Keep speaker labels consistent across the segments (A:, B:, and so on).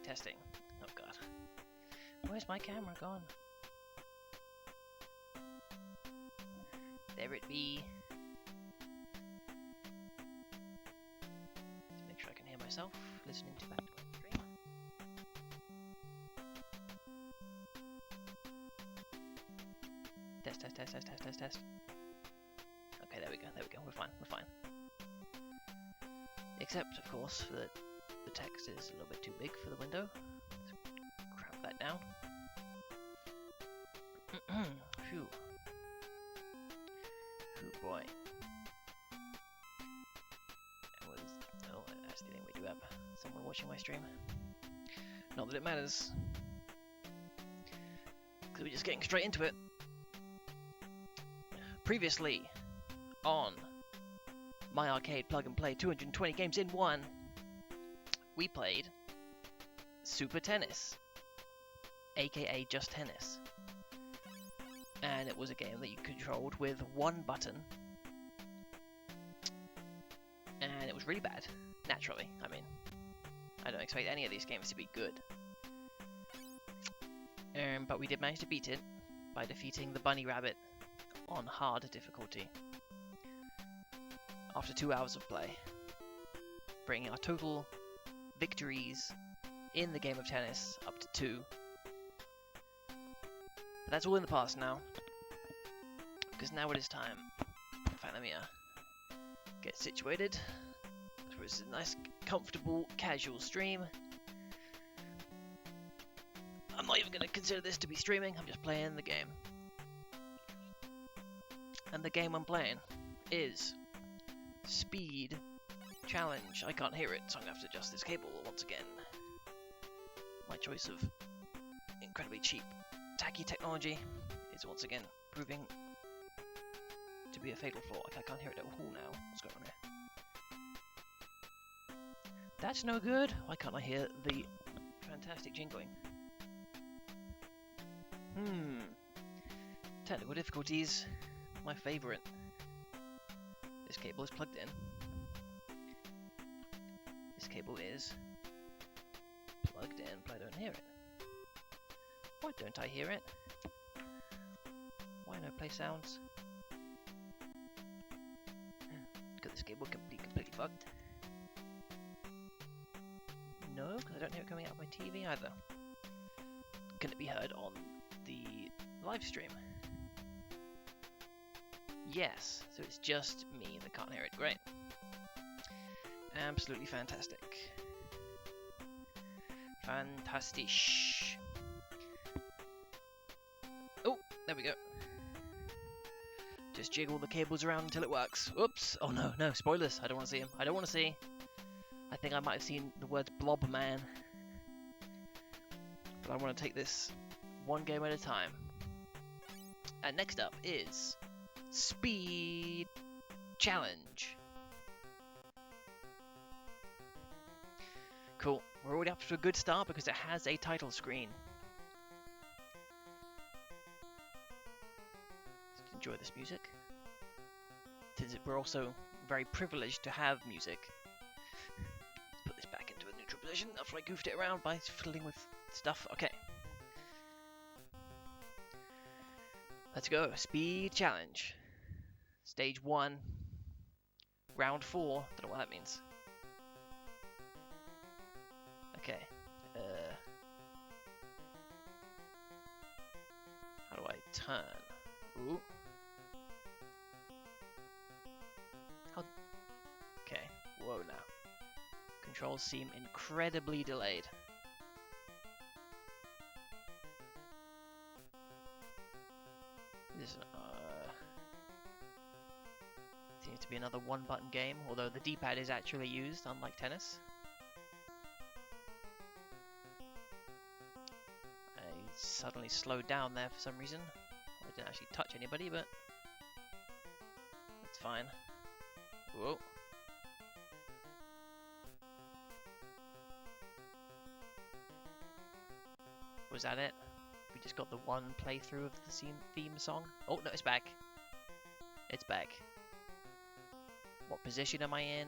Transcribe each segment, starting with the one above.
A: testing. Oh god. Where's my camera gone? There it be. Let's make sure I can hear myself listening to that stream. Test. Okay, there we go, we're fine. Except, of course, that the text is a little bit too big for the window. Let's cramp that down. Phew. Oh boy. Oh, that's the thing, we do have someone watching my stream. Not that it matters. Because we're just getting straight into it. Previously on My Arcade Plug and Play 220 games in one, we played Super Tennis, aka Just Tennis. And it was a game that you controlled with one button. And it was really bad, naturally. I mean, I don't expect any of these games to be good. But we did manage to beat it by defeating the bunny rabbit on hard difficulty after 2 hours of play, bringing our total victories in the game of tennis up to 2. But that's all in the past now, because now it is time. In fact, let me get situated. It's a nice, comfortable, casual stream. I'm not even going to consider this to be streaming, I'm just playing the game. And the game I'm playing is Speed Challenge. I can't hear it, so I'm going to have to adjust this cable once again. My choice of incredibly cheap, tacky technology is once again proving to be a fatal flaw. I can't hear it at all now. What's going on here? That's no good. Why can't I hear the fantastic jingling? Technical difficulties. My favourite. This cable is plugged in. This cable is plugged in, but I don't hear it. Why don't I hear it? Why no play sounds? Because this cable can be completely bugged. No, because I don't hear it coming out of my TV either. Can it be heard on the live stream? Yes, so it's just me that can't hear it. Great. Absolutely fantastic. Fantastisch. Oh, there we go. Just jiggle the cables around until it works. Oops. Oh no, spoilers. I don't want to see him. I don't want to see. I think I might have seen the words Blob Man. But I want to take this one game at a time. And next up is Speed Challenge. Cool. We're already up to a good start because it has a title screen. Just enjoy this music. We're also very privileged to have music. Put this back into a neutral position after I goofed it around by fiddling with stuff. Okay. Let's go. Speed Challenge. Stage 1. Round 4. Don't know what that means. Okay. How do I turn? Ooh. How? Okay. Whoa now. Controls seem incredibly delayed. This seems to be another one-button game, although the D-pad is actually used, unlike tennis. I suddenly slowed down there for some reason. I didn't actually touch anybody, but that's fine. Whoa. Was that it? We just got the one playthrough of the theme song. Oh, no, it's back. It's back. What position am I in?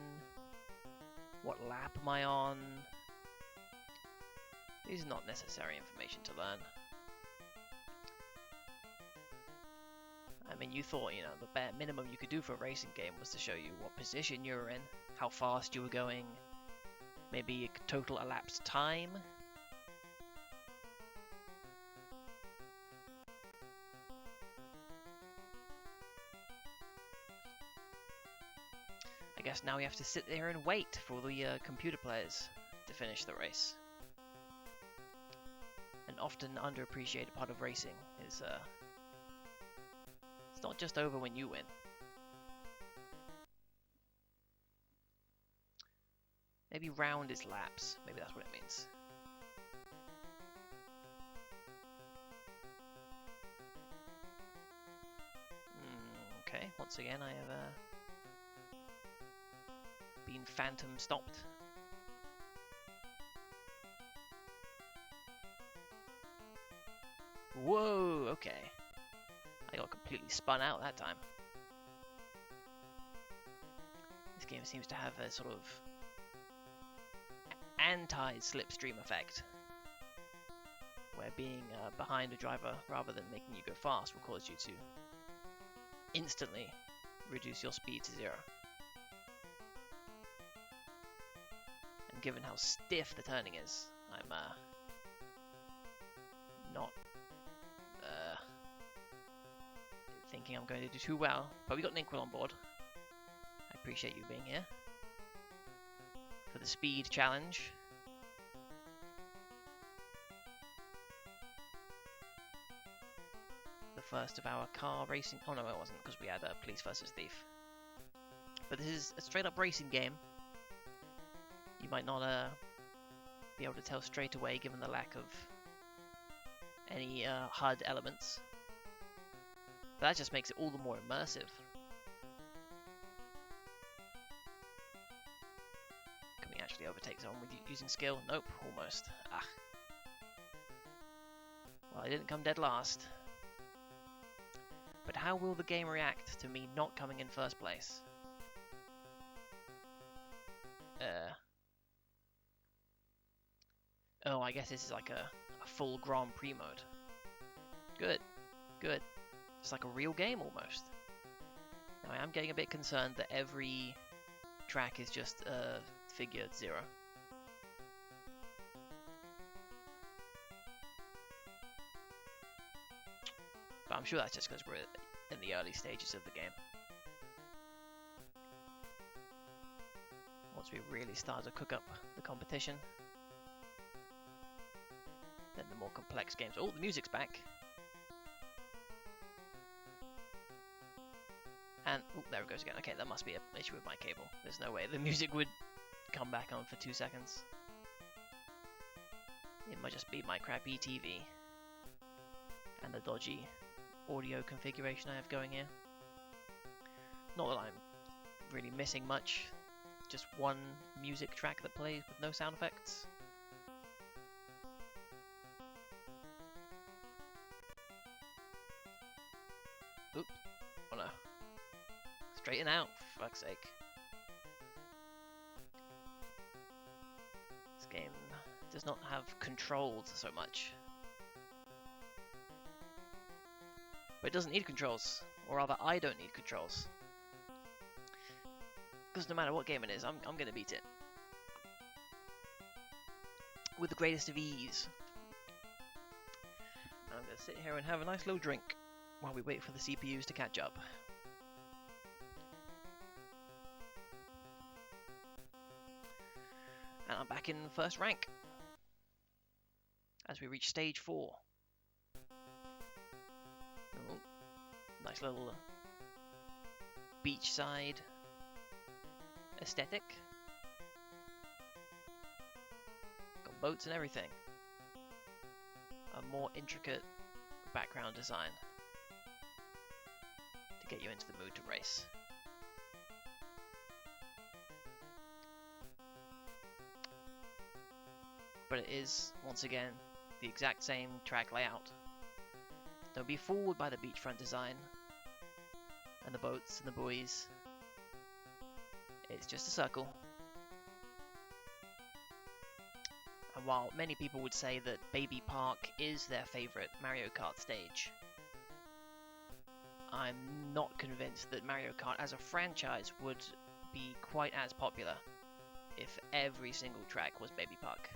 A: What lap am I on? This is not necessary information to learn. I mean, you thought, you know, the bare minimum you could do for a racing game was to show you what position you were in, how fast you were going, maybe a total elapsed time. I guess now we have to sit there and wait for the computer players to finish the race. An often underappreciated part of racing is it's not just over when you win. Maybe round is laps. Maybe that's what it means. Okay, once again I have been phantom stopped. Whoa, okay. I got completely spun out that time. This game seems to have a sort of anti-slipstream effect, where being behind a driver rather than making you go fast will cause you to instantly reduce your speed to 0. And given how stiff the turning is, I'm not thinking I'm going to do too well. But we got Ninquil on board. I appreciate you being here for the speed challenge. The first of our car racing. Oh no, it wasn't, because we had Police versus Thief. But this is a straight up racing game. You might not be able to tell straight away given the lack of any HUD elements. But that just makes it all the more immersive. Can we actually overtake someone with using skill? Nope, almost. Ah. Well, I didn't come dead last. But how will the game react to me not coming in first place? Oh, I guess this is like a full Grand Prix mode. Good, good. It's like a real game almost. Now I am getting a bit concerned that every track is just figured 0. But I'm sure that's just because we're in the early stages of the game. Once we really start to cook up the competition, then the more complex games. Oh, the music's back. And, oh, there it goes again. Okay, that must be an issue with my cable. There's no way the music would come back on for 2 seconds. It might just be my crappy TV and the dodgy audio configuration I have going here. Not that I'm really missing much. Just one music track that plays with no sound effects. Oops. Oh no. Straighten out, for fuck's sake. This game does not have controls so much. But it doesn't need controls. Or rather, I don't need controls. Because no matter what game it is, I'm going to beat it. With the greatest of ease. And I'm going to sit here and have a nice little drink while we wait for the CPUs to catch up. And I'm back in first rank. As we reach stage 4. Oh, nice little beachside aesthetic. Got boats and everything. A more intricate background design to get you into the mood to race. But it is, once again, the exact same track layout. Don't be fooled by the beachfront design and the boats and the buoys. It's just a circle. And while many people would say that Baby Park is their favourite Mario Kart stage, I'm not convinced that Mario Kart as a franchise would be quite as popular if every single track was Baby Park.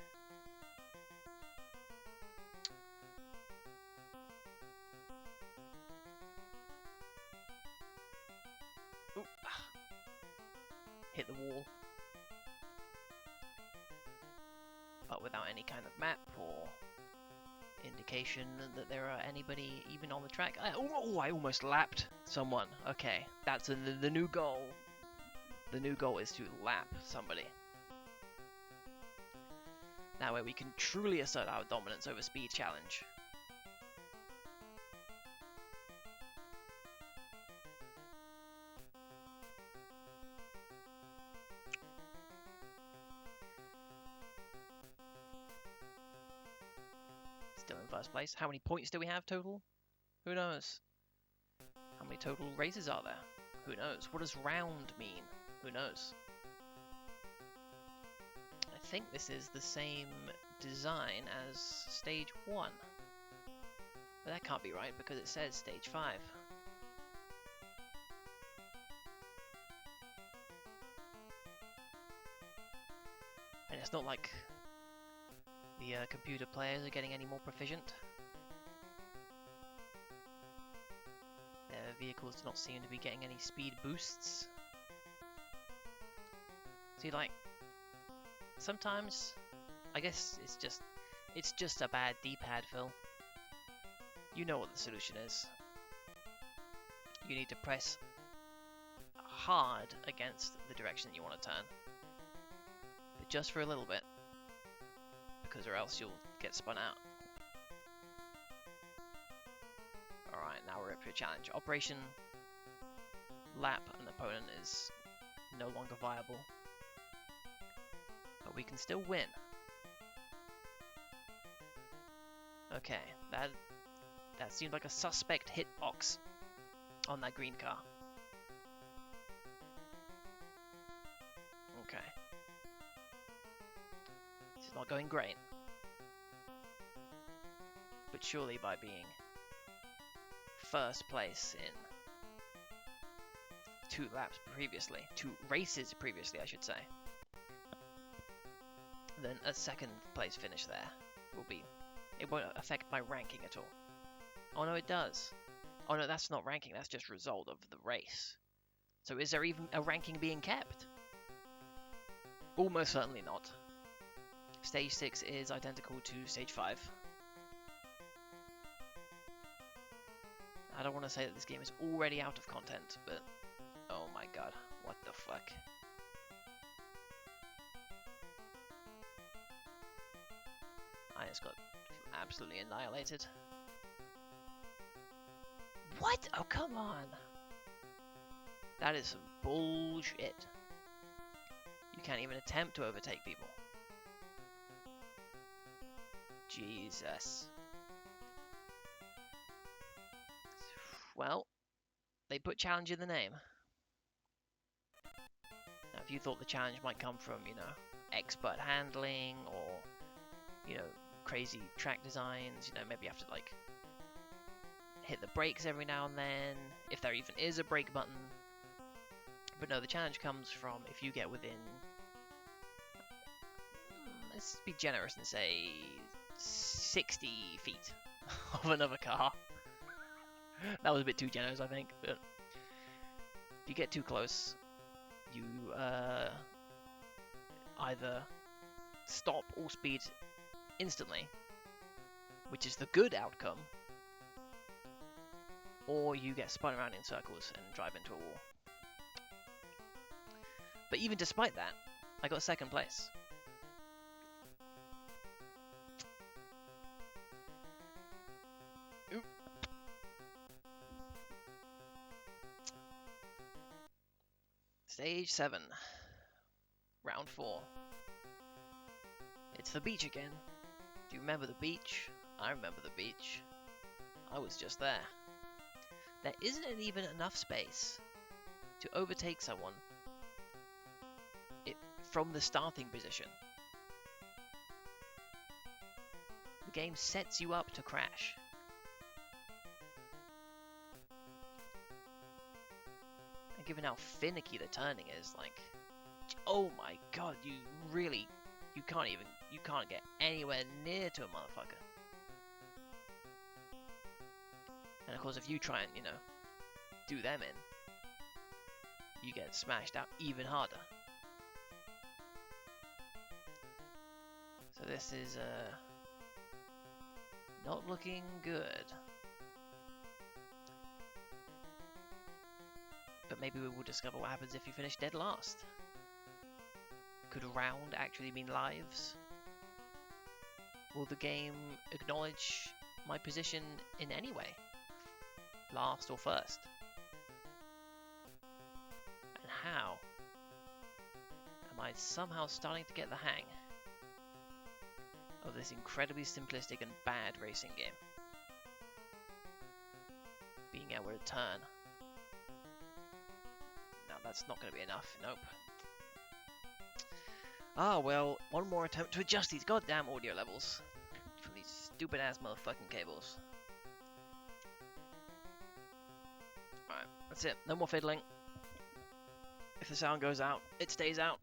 A: Ooh. Hit the wall. But without any kind of map or indication that there are anybody even on the track. I almost lapped someone. Okay, that's the new goal. The new goal is to lap somebody. That way we can truly assert our dominance over Speed Challenge. Still in first place. How many points do we have total? Who knows? How many total races are there? Who knows? What does round mean? Who knows? I think this is the same design as stage 1. But that can't be right because it says stage 5. And it's not like the computer players are getting any more proficient. Their vehicles do not seem to be getting any speed boosts. See, like, sometimes, I guess it's just a bad D-pad, Phil. You know what the solution is. You need to press hard against the direction that you want to turn. But just for a little bit. Because or else you'll get spun out. Alright, now we're up for a challenge. Operation Lap an opponent is no longer viable. But we can still win. Okay, that seemed like a suspect hitbox on that green car. Okay. This is not going great. But surely by being first place in 2 races previously, I should say, then a second place finish there will be, it won't affect my ranking at all. Oh no, it does. Oh no, that's not ranking, that's just result of the race. So is there even a ranking being kept? Almost certainly not. Stage 6 is identical to Stage 5. I don't want to say that this game is already out of content, but oh my god, what the fuck. I just got absolutely annihilated. What? Oh, come on. That is some bullshit. You can't even attempt to overtake people. Jesus. Well, they put challenge in the name. Now, if you thought the challenge might come from, you know, expert handling or, you know, crazy track designs, you know, maybe you have to, like, hit the brakes every now and then, if there even is a brake button. But no, the challenge comes from if you get within, let's be generous and say 60 feet of another car. That was a bit too generous, I think, but if you get too close, you either stop all speed instantly, which is the good outcome, or you get spun around in circles and drive into a wall. But even despite that, I got second place. Oop. Stage 7. Round 4. It's the beach again. Do you remember the beach? I remember the beach. I was just there. There isn't even enough space to overtake someone from the starting position. game sets you up to crash. And given how finicky the turning is, like, oh my god, you can't get anywhere near to a motherfucker. And of course, if you try and, you know, do them in, you get smashed out even harder. So this is not looking good. But maybe we will discover what happens if you finish dead last. Could round actually mean lives? Will the game acknowledge my position in any way? Last or first? And how? Am I somehow starting to get the hang of this incredibly simplistic and bad racing game? Being able to turn. No, that's not going to be enough. Nope. Ah, well, one more attempt to adjust these goddamn audio levels from these stupid ass motherfucking cables. Alright, that's it. No more fiddling. If the sound goes out, it stays out.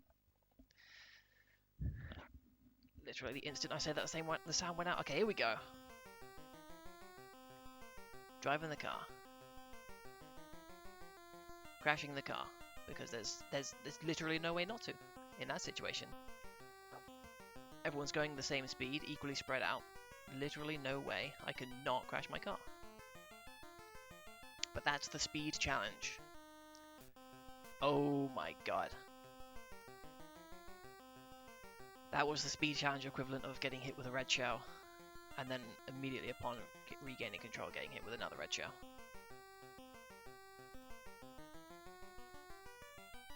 A: Literally the instant I said that, the sound went out. Okay, here we go. Driving the car. Crashing the car. Because there's literally no way not to in that situation. Everyone's going the same speed, equally spread out. Literally no way I could not crash my car. But that's the speed challenge. Oh my god. That was the speed challenge equivalent of getting hit with a red shell, and then immediately upon regaining control, getting hit with another red shell.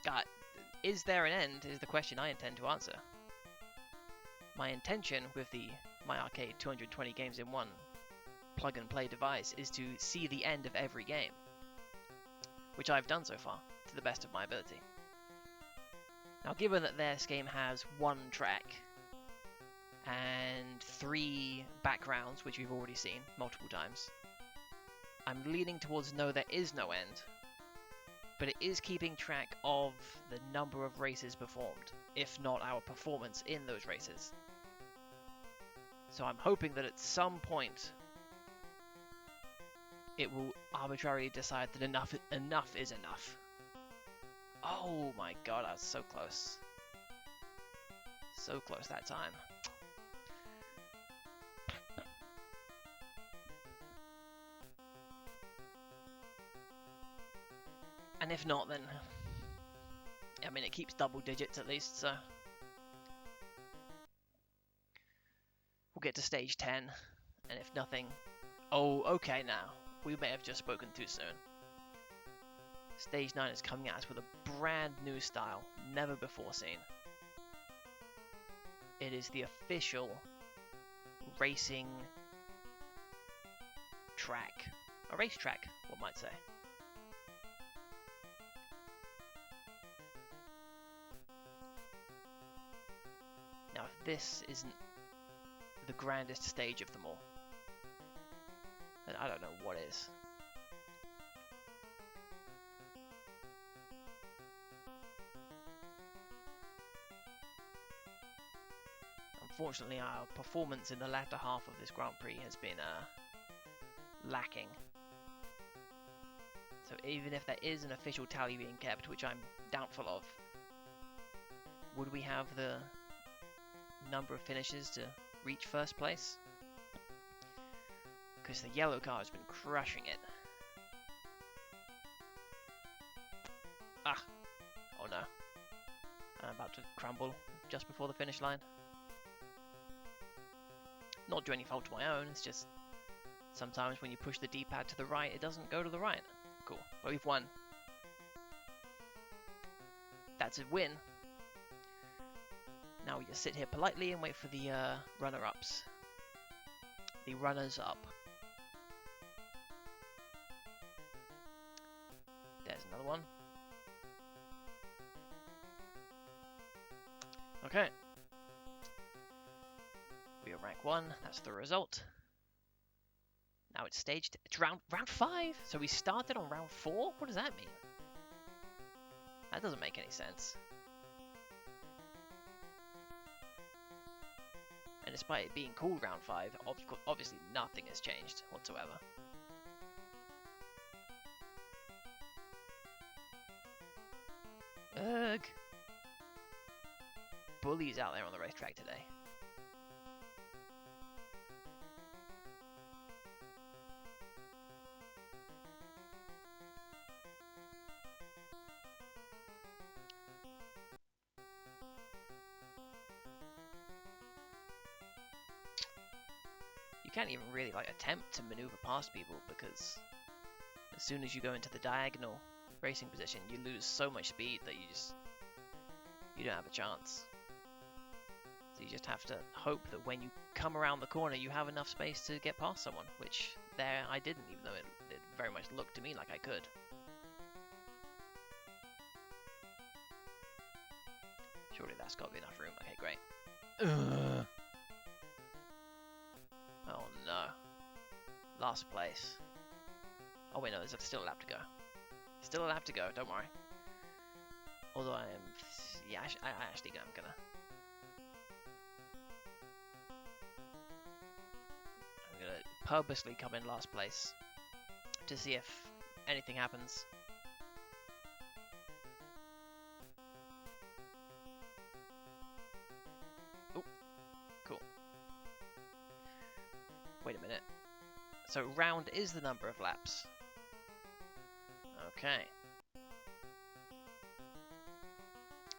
A: God, is there an end is the question I intend to answer. My intention with the My Arcade 220 games in one plug-and-play device is to see the end of every game, which I've done so far, to the best of my ability. Now, given that this game has one track and 3 backgrounds, which we've already seen multiple times, I'm leaning towards no, there is no end, but it is keeping track of the number of races performed, if not our performance in those races. So I'm hoping that at some point it will arbitrarily decide that enough is enough. Oh my god, I was so close. So close that time. And if not, then I mean, it keeps double digits at least, so we'll get to stage 10, and if nothing... Oh, okay, now. We may have just spoken too soon. Stage 9 is coming at us with a brand new style, never before seen. It is the official racing track. A racetrack, one might say. Now, if this isn't the grandest stage of them all, then I don't know what is. Unfortunately, our performance in the latter half of this Grand Prix has been lacking. So even if there is an official tally being kept, which I'm doubtful of, would we have the number of finishes to reach first place? Because the yellow car has been crushing it. Ah! Oh no. I'm about to crumble just before the finish line. Not due any fault of my own, it's just sometimes when you push the D-pad to the right, it doesn't go to the right. Cool, but we've won. That's a win. Now we just sit here politely and wait for the runner-ups. The runners-up. There's another one. Okay. We are rank 1, that's the result. Now it's staged. It's round 5. So we started on round 4. What does that mean? That doesn't make any sense. And despite it being called round 5, obviously nothing has changed whatsoever. Ugh. Bullies out there on the racetrack today. You can't even really like attempt to maneuver past people because as soon as you go into the diagonal racing position, you lose so much speed that you don't have a chance. So you just have to hope that when you come around the corner, you have enough space to get past someone, which there I didn't, even though it very much looked to me like I could. Surely that's got to be enough room. Okay, great. Ugh. Oh no. Last place. Oh wait, no, there's still a lap to go. Still a lap to go, don't worry. Although I am... yeah, I'm gonna purposely come in last place to see if anything happens. Oh, cool. Wait a minute. So round is the number of laps. Okay.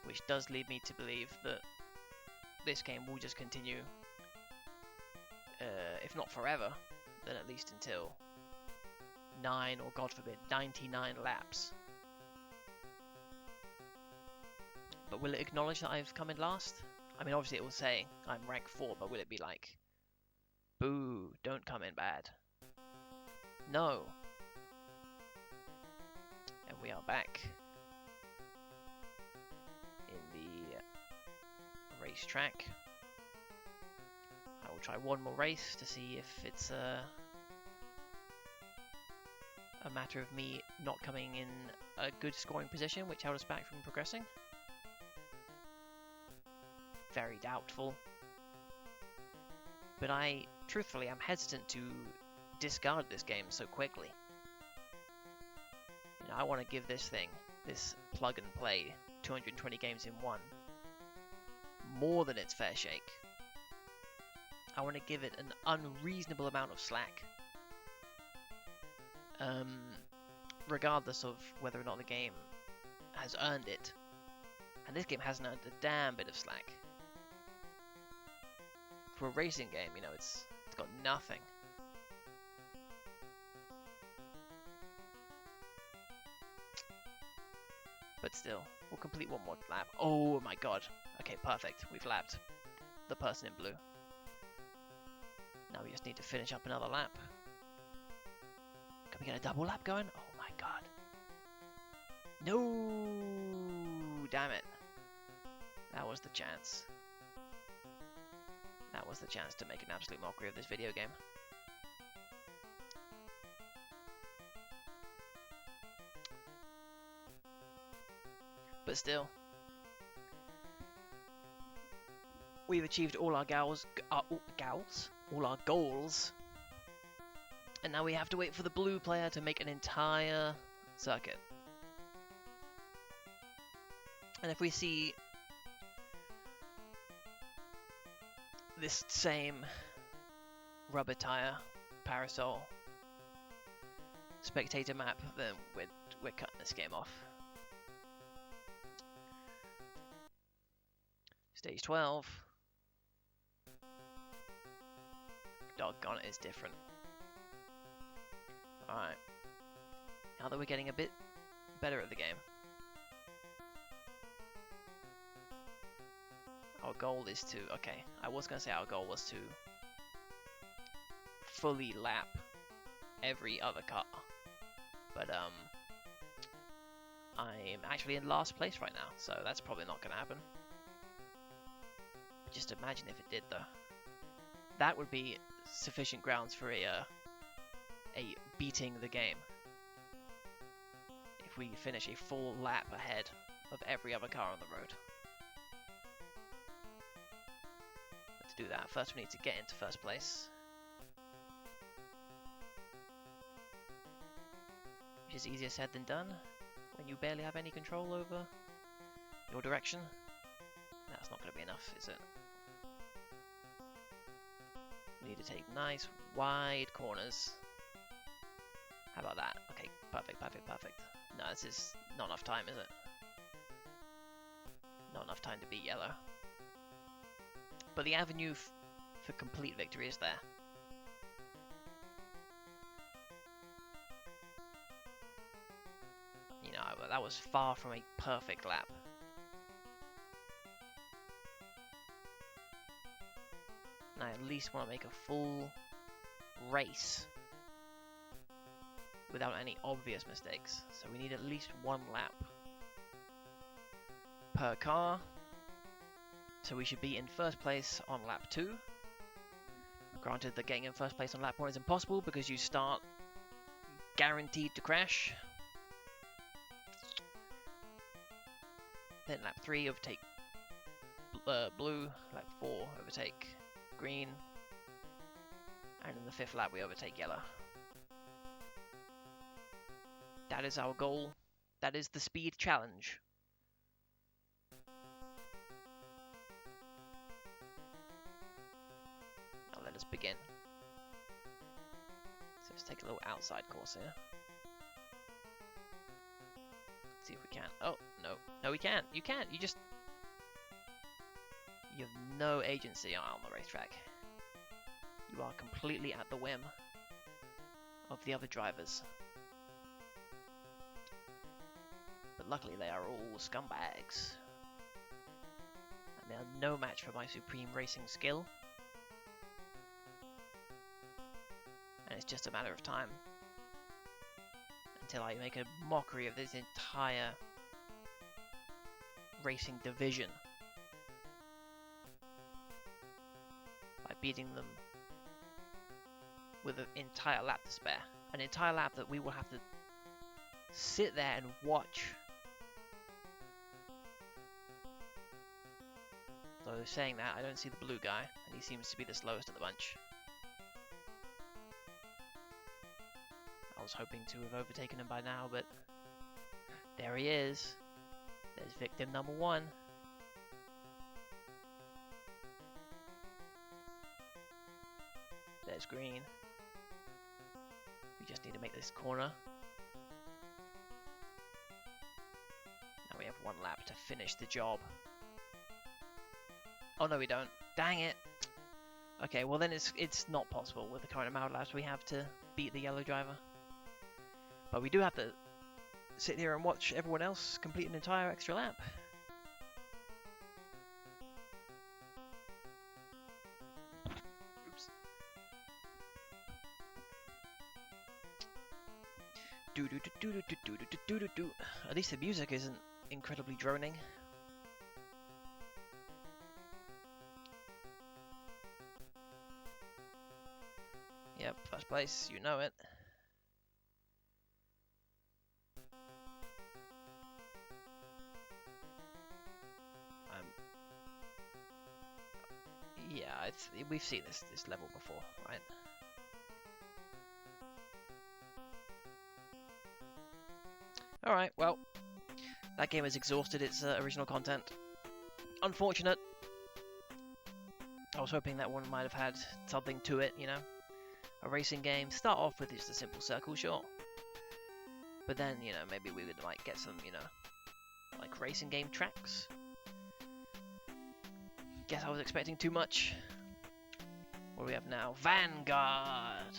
A: Which does lead me to believe that this game will just continue, if not forever, then at least until 9 or God forbid 99 laps. But will it acknowledge that I've come in last? I mean, obviously it will say I'm rank 4, but will it be like, boo, don't come in bad? No. And we are back in the racetrack. I will try one more race to see if it's a matter of me not coming in a good scoring position, which held us back from progressing. Very doubtful. But I, truthfully, am hesitant to discard this game so quickly. You know, I want to give this thing, this plug and play, 220 games in one, more than its fair shake. I want to give it an unreasonable amount of slack. Regardless of whether or not the game has earned it. And this game hasn't earned a damn bit of slack. For a racing game, you know, it's got nothing. But still, we'll complete one more lap. Oh my god. Okay, perfect. We've lapped the person in blue. Now we just need to finish up another lap. Can we get a double lap going? Oh my god. No! Damn it. That was the chance. That was the chance to make an absolute mockery of this video game. But still, we've achieved all our all our goals, and now we have to wait for the blue player to make an entire circuit. And if we see this same rubber tire parasol spectator map, then we're cutting this game off. Stage 12. Doggone it, it's different. Alright. Now that we're getting a bit better at the game. Our goal is to... okay, I was going to say our goal was to fully lap every other car. But, I'm actually in last place right now, so that's probably not going to happen. Just imagine if it did, though. that would be sufficient grounds for a beating the game. If we finish a full lap ahead of every other car on the road. But to do that, first we need to get into first place. Which is easier said than done when you barely have any control over your direction. That's not going to be enough, is it? You need to take nice wide corners. How about that? Okay, perfect, perfect, perfect. No, this is not enough time, is it? Not enough time to beat yellow. But the avenue for complete victory is there. You know, that was far from a perfect lap. And I at least want to make a full race without any obvious mistakes. So we need at least one lap per car. So we should be in first place on lap 2. Granted that getting in first place on lap 1 is impossible because you start guaranteed to crash. Then lap 3 overtake blue, lap 4 overtake green, and in the 5th lap we overtake yellow. That is our goal. That is the speed challenge. Now let us begin. So let's take a little outside course here. See if we can. Oh, no. No, we can't. You can't. You have no agency on the racetrack. You are completely at the whim of the other drivers. But luckily they are all scumbags. And they are no match for my supreme racing skill. And it's just a matter of time until I make a mockery of this entire racing division by beating them with an entire lap to spare. An entire lap that we will have to sit there and watch. Though saying that, I don't see the blue guy, and he seems to be the slowest of the bunch. I was hoping to have overtaken him by now, but there he is. There's victim number 1. There's green. We just need to make this corner. Now we have 1 lap to finish the job. Oh no, we don't. Dang it. Okay, well then it's not possible with the current amount of laps we have to beat the yellow driver. But we do have to sit here and watch everyone else complete an entire extra lap. Oops. Do. At least the music isn't incredibly droning. Yep, first place, you know it. Yeah, we've seen this level before, right? Alright, well, that game has exhausted its original content. Unfortunate. I was hoping that one might have had something to it, you know? A racing game. Start off with just a simple circle, sure. But then, you know, maybe we might get some, you know, like racing game tracks. Guess I was expecting too much. What do we have now? Vanguard!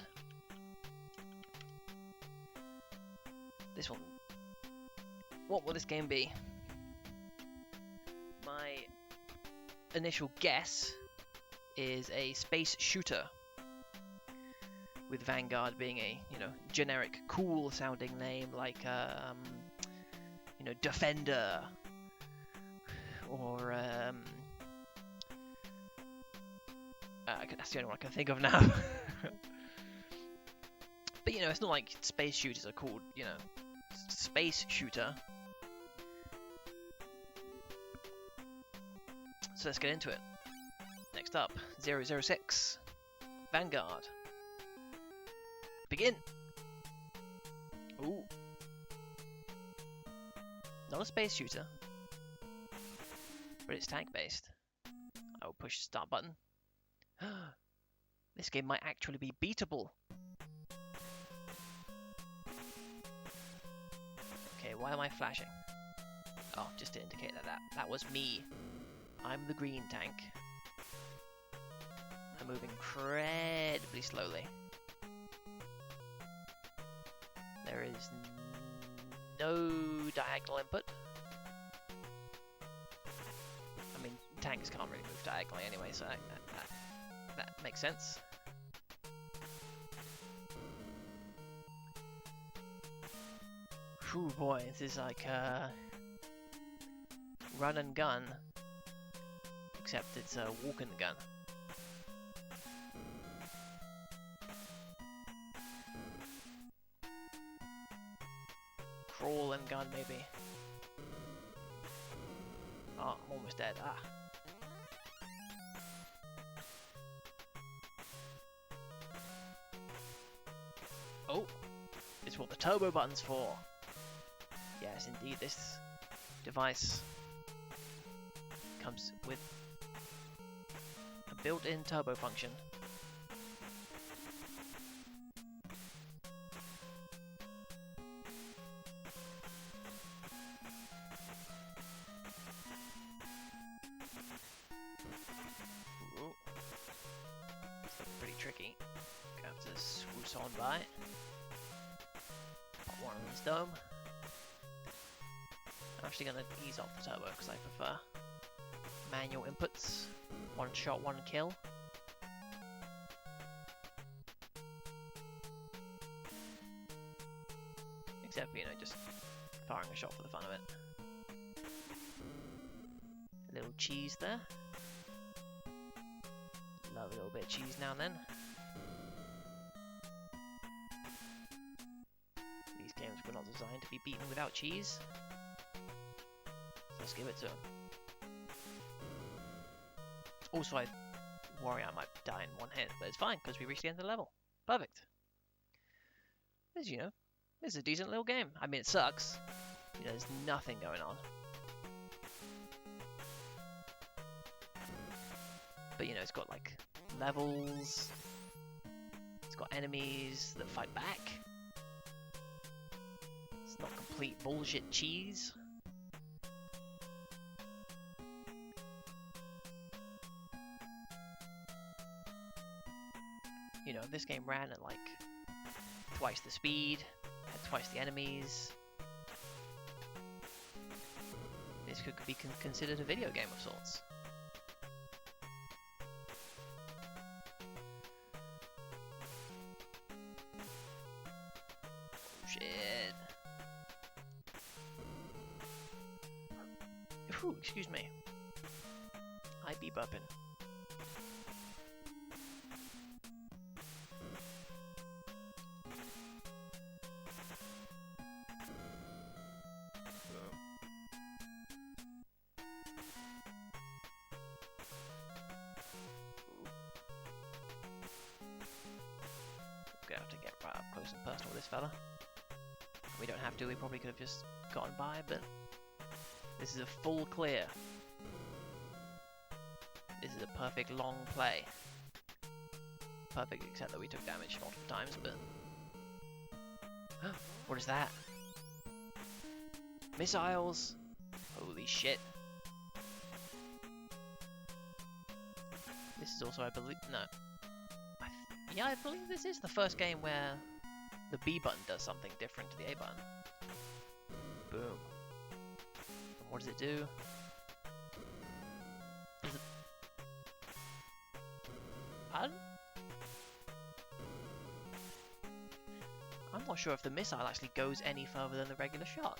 A: This one. What will this game be? My initial guess is a space shooter, with Vanguard being a, you know, generic, cool-sounding name like, you know, Defender, or That's the only one I can think of now. But you know, it's not like space shooters are called, you know, space shooter. So let's get into it. Next up, 006, Vanguard. Begin! Ooh. Not a space shooter, but it's tank based. I will push the start button. This game might actually be beatable. Okay, why am I flashing? Oh, just to indicate that was me. I'm the green tank. I move incredibly slowly. There is no diagonal input. I mean, tanks can't really move diagonally anyway, so that makes sense. Whew, boy, this is like run and gun, except it's a walk and gun. Crawl and gun, maybe. Oh, I'm almost dead. Ah. Oh, it's what the turbo button's for. Yes, indeed, this device comes with a built-in turbo function. Ooh. It's pretty tricky. Gonna have to swoosh on by. Pop one on this dome. I'm actually going to ease off the turbo because I prefer manual inputs. One shot, one kill. Except, you know, just firing a shot for the fun of it. A little cheese there. Love a little bit of cheese now and then. These games were not designed to be beaten without cheese. Let's give it to him. Also, I worry I might die in one hit, but it's fine because we reached the end of the level. Perfect. As you know, it's a decent little game. I mean, it sucks. You know, there's nothing going on. But you know, it's got like levels. It's got enemies that fight back. It's not complete bullshit cheese. You know, this game ran at like twice the speed, had twice the enemies. This could be considered a video game of sorts. Oh, shit. Whew, excuse me. I be burping. Have to get right up close and personal with this fella. We don't have to, we probably could have just gotten by, but this is a full clear. This is a perfect long play. Perfect except that we took damage multiple times, but... What is that? Missiles! Holy shit. This is also, I believe... No. Yeah, I believe this is the first game where the B button does something different to the A button. Boom. And what does it do? I'm not sure if the missile actually goes any further than the regular shot.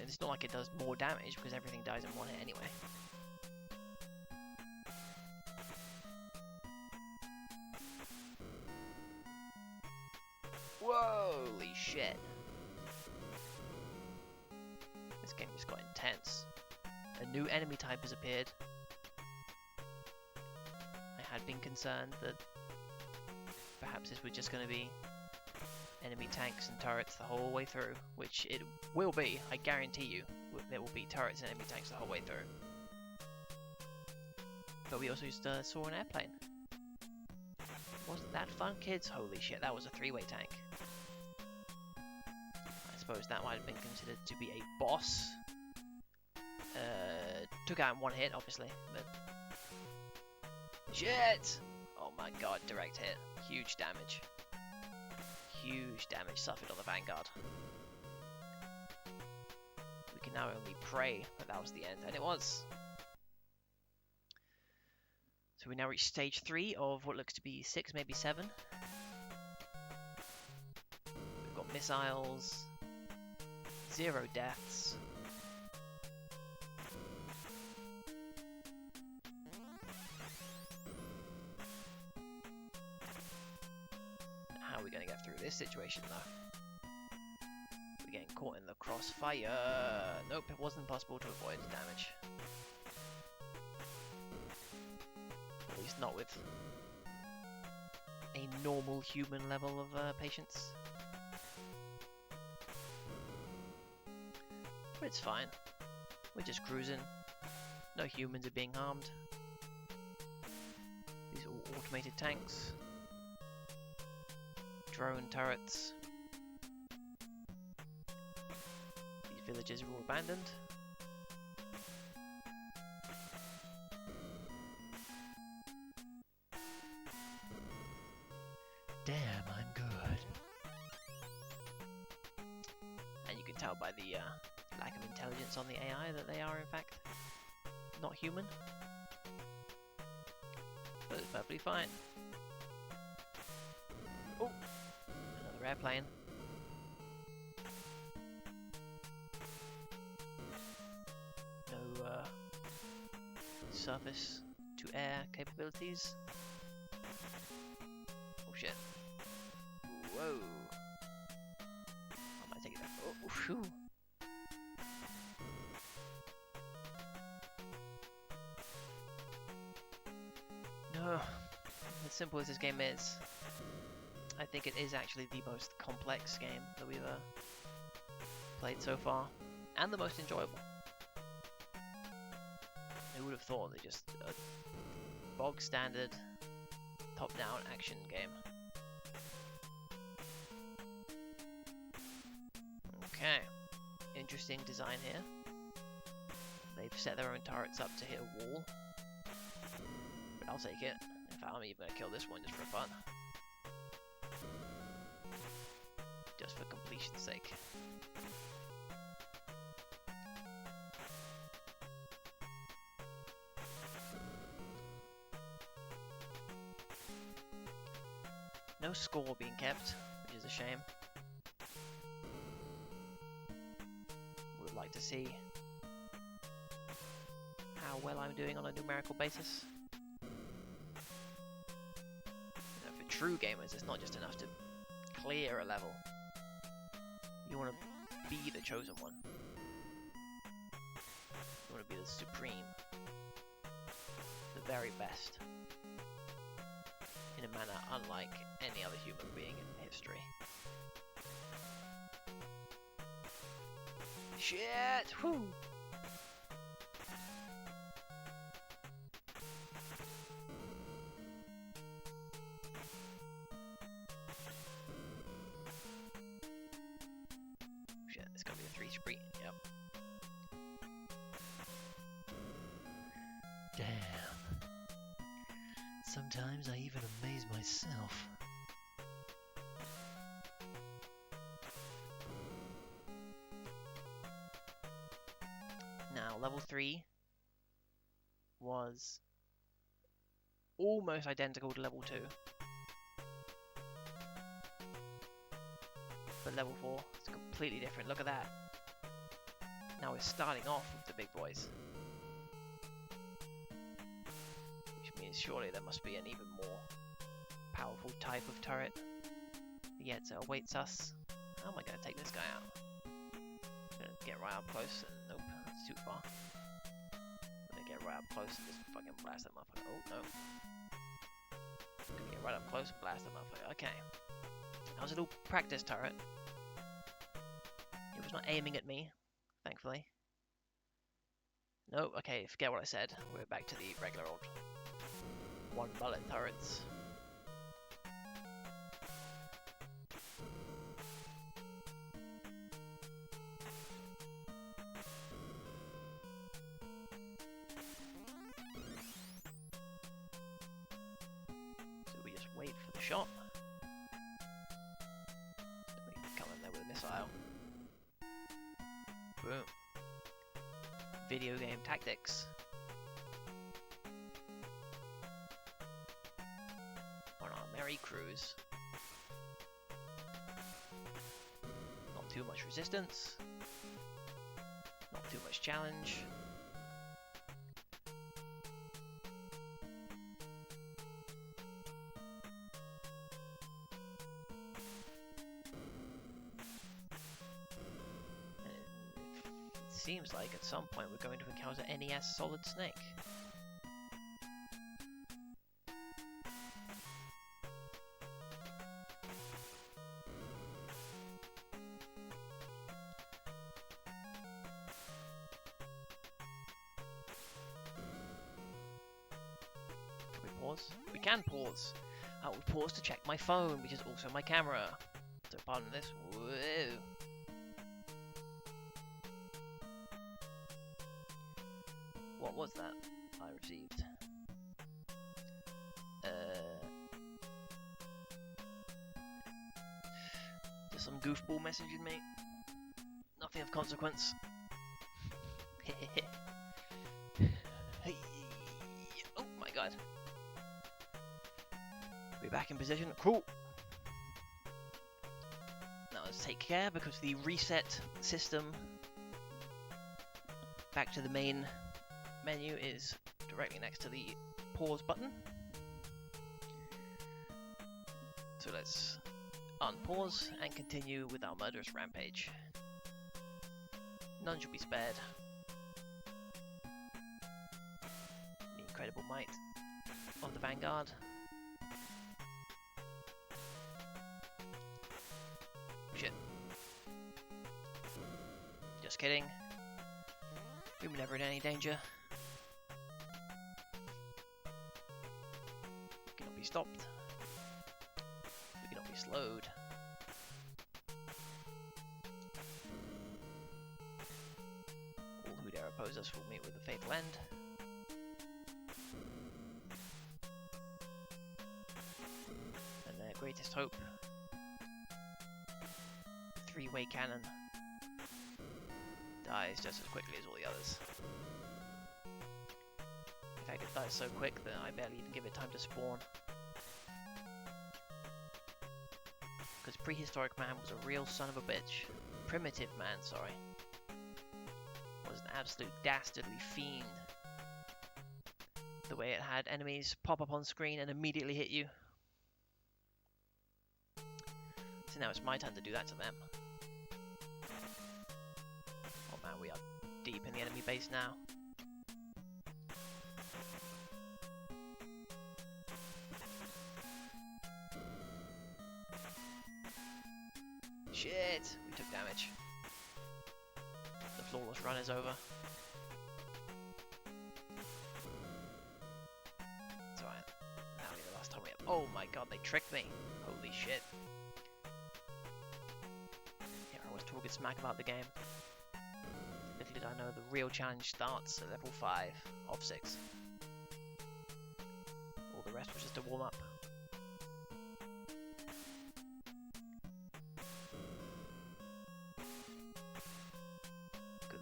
A: it's not like it does more damage because everything dies in one hit anyway. Holy shit. This game just got intense. A new enemy type has appeared. I had been concerned that perhaps this was just going to be enemy tanks and turrets the whole way through, which it will be, I guarantee you. There will be turrets and enemy tanks the whole way through. But we also just saw an airplane. Wasn't that fun, kids? Holy shit, that was a three-way tank. I suppose that might have been considered to be a boss. Took out in one hit, obviously, but... Shit! Oh my god, direct hit. Huge damage. Huge damage suffered on the Vanguard. We can now only pray that that was the end, and it was. So we now reach stage 3 of what looks to be 6, maybe 7. We've got missiles, 0 deaths. How are we going to get through this situation though? We're getting caught in the crossfire. Nope, it wasn't possible to avoid damage. At least not with a normal human level of patience. But it's fine. We're just cruising. No humans are being harmed. These are all automated tanks. Drone turrets. These villages are all abandoned. Damn, I'm good. And you can tell by the lack of intelligence on the AI that they are in fact not human. But it's perfectly fine. Oh! Another airplane. No surface to air capabilities. Oh shit. Whoa. I might take it back. Oh, phew. No. As simple as this game is, I think it is actually the most complex game that we've played so far, and the most enjoyable. Who would have thought that just a bog standard top-down action game? Okay, interesting design here. They've set their own turrets up to hit a wall, but I'll take it. In fact, I'm even going to kill this one just for fun. Just for completion's sake. No score being kept, which is a shame. Would like to see how well I'm doing on a numerical basis. You know, for true gamers, it's not just enough to clear a level. You want to be the chosen one. You want to be the supreme. The very best. In a manner unlike any other human being in history. Shit! Whew! Shit, it's gonna be a 3 spree. Yep. Damn. Sometimes I even amaze myself. Now, level 3 was almost identical to level 2. But level 4 is completely different. Look at that. Now we're starting off with the big boys. Which means surely there must be an even more powerful type of turret yet awaits us. How am I going to take this guy out? I'm going to get right up close and nope, that's too far. I'm going to get right up close and just fucking blast that motherfucker. Oh no. I'm going to get right up close and blast that motherfucker. Okay. That was a little practice turret. It was not aiming at me, thankfully. No, okay, forget what I said. We're back to the regular old one bullet turrets. So we just wait for the shot. We can come in there with a missile. Boom. Video game tactics. On our merry cruise. Not too much resistance. Not too much challenge. Seems like at some point we're going to encounter NES Solid Snake. Can we pause? We can pause! I will pause to check my phone, which is also my camera. So pardon this. Whoa. What was that I received? Just some goofball messaging me. Nothing of consequence. Hey. Oh my god. We're back in position. Cool. Now let's take care because the reset system back to the main menu is directly next to the pause button. So let's unpause and continue with our murderous rampage. None shall be spared. The incredible might of the Vanguard. Shit. Just kidding. We were never in any danger. Stopped. We cannot be slowed. All who dare oppose us will meet with a fatal end. And their greatest hope, the three-way cannon, dies just as quickly as all the others. In fact, it dies so quick that I barely even give it time to spawn. Because prehistoric man was a real son of a bitch. Primitive man, sorry. Was an absolute dastardly fiend. The way it had enemies pop up on screen and immediately hit you. So now it's my turn to do that to them. Oh man, we are deep in the enemy base now. Shit! We took damage. The flawless run is over. It's alright. That'll be the last time we have. Oh my god, they tricked me! Holy shit. Here I was talking smack about the game. Little did I know the real challenge starts at level 5 of 6. All the rest was just a warm up.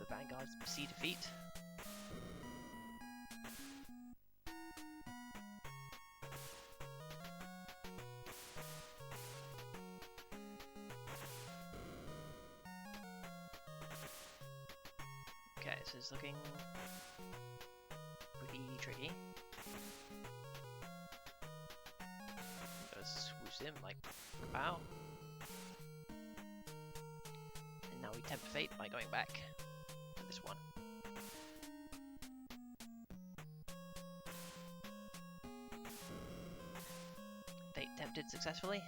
A: Vanguard see defeat. This is looking pretty tricky. Just swoosh him like pow. And now we tempt fate by going back to this one. Fate tempted successfully.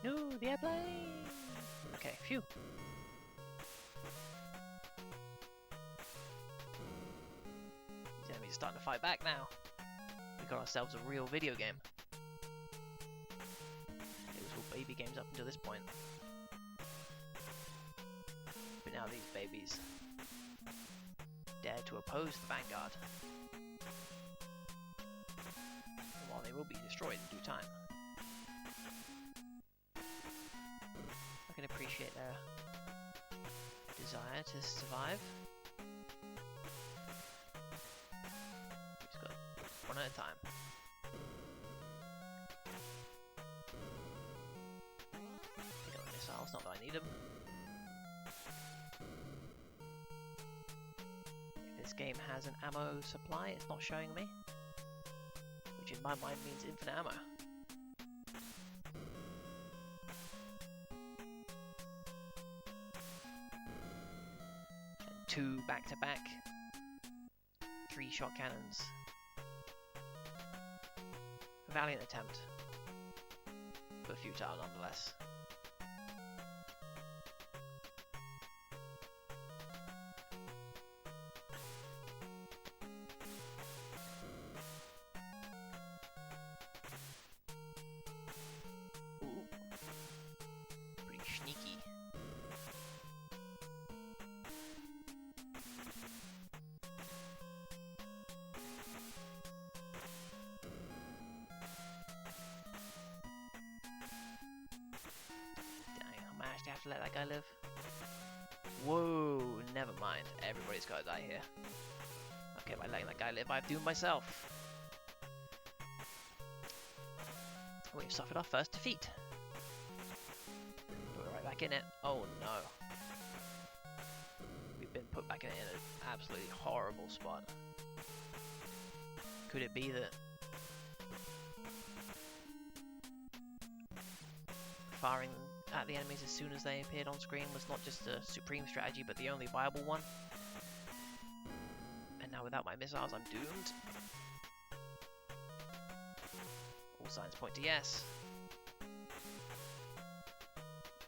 A: No, the airplane! Okay, phew. These enemies are starting to fight back now. We got ourselves a real video game. It was all baby games up until this point. But now these babies dare to oppose the Vanguard. And while they will be destroyed in due time. I can appreciate their desire to survive. We just got one at a time. They got missiles, not that I need them. If this game has an ammo supply, it's not showing me. Which in my mind means infinite ammo. Two back-to-back 3-shot cannons. A valiant attempt, but futile nonetheless. Ooh, pretty sneaky. I have to let that guy live. Whoa, never mind. Everybody's got to die here. Okay, by letting that guy live, I've doomed myself. We've suffered our first defeat. But we're right back in it. Oh no. We've been put back in it in an absolutely horrible spot. Could it be that firing at the enemies as soon as they appeared on screen was not just a supreme strategy, but the only viable one? And now without my missiles, I'm doomed. All signs point to yes.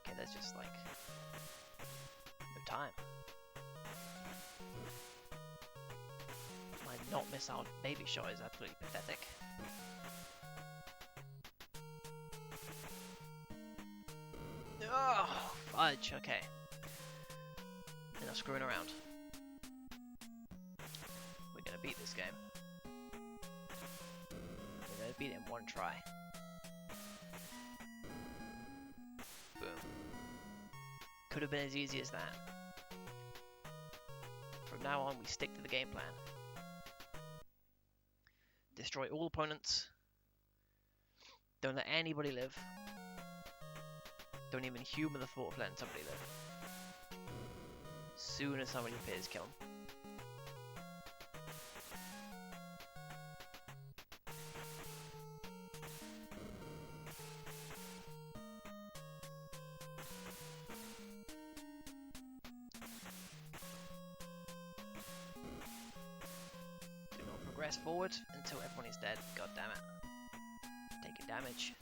A: Okay, there's just like no time. My not missile baby shot is absolutely pathetic. Oh, fudge, okay. Enough screwing around. We're gonna beat this game. We're gonna beat it in one try. Boom. Could have been as easy as that. From now on, we stick to the game plan. Destroy all opponents. Don't let anybody live. Don't even humour the thought of letting somebody live. Soon as somebody appears, kill them. Do not progress forward until everyone is dead. God damn it. Taking damage.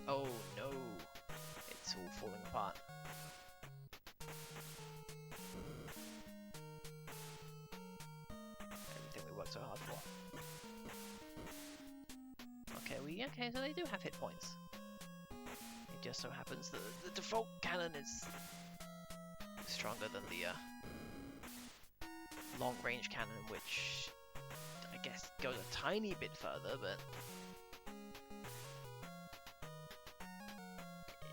A: Oh no, it's all falling apart. Everything we worked so hard for. Okay, so they do have hit points. It just so happens that the default cannon is stronger than the long-range cannon, which I guess it goes a tiny bit further, but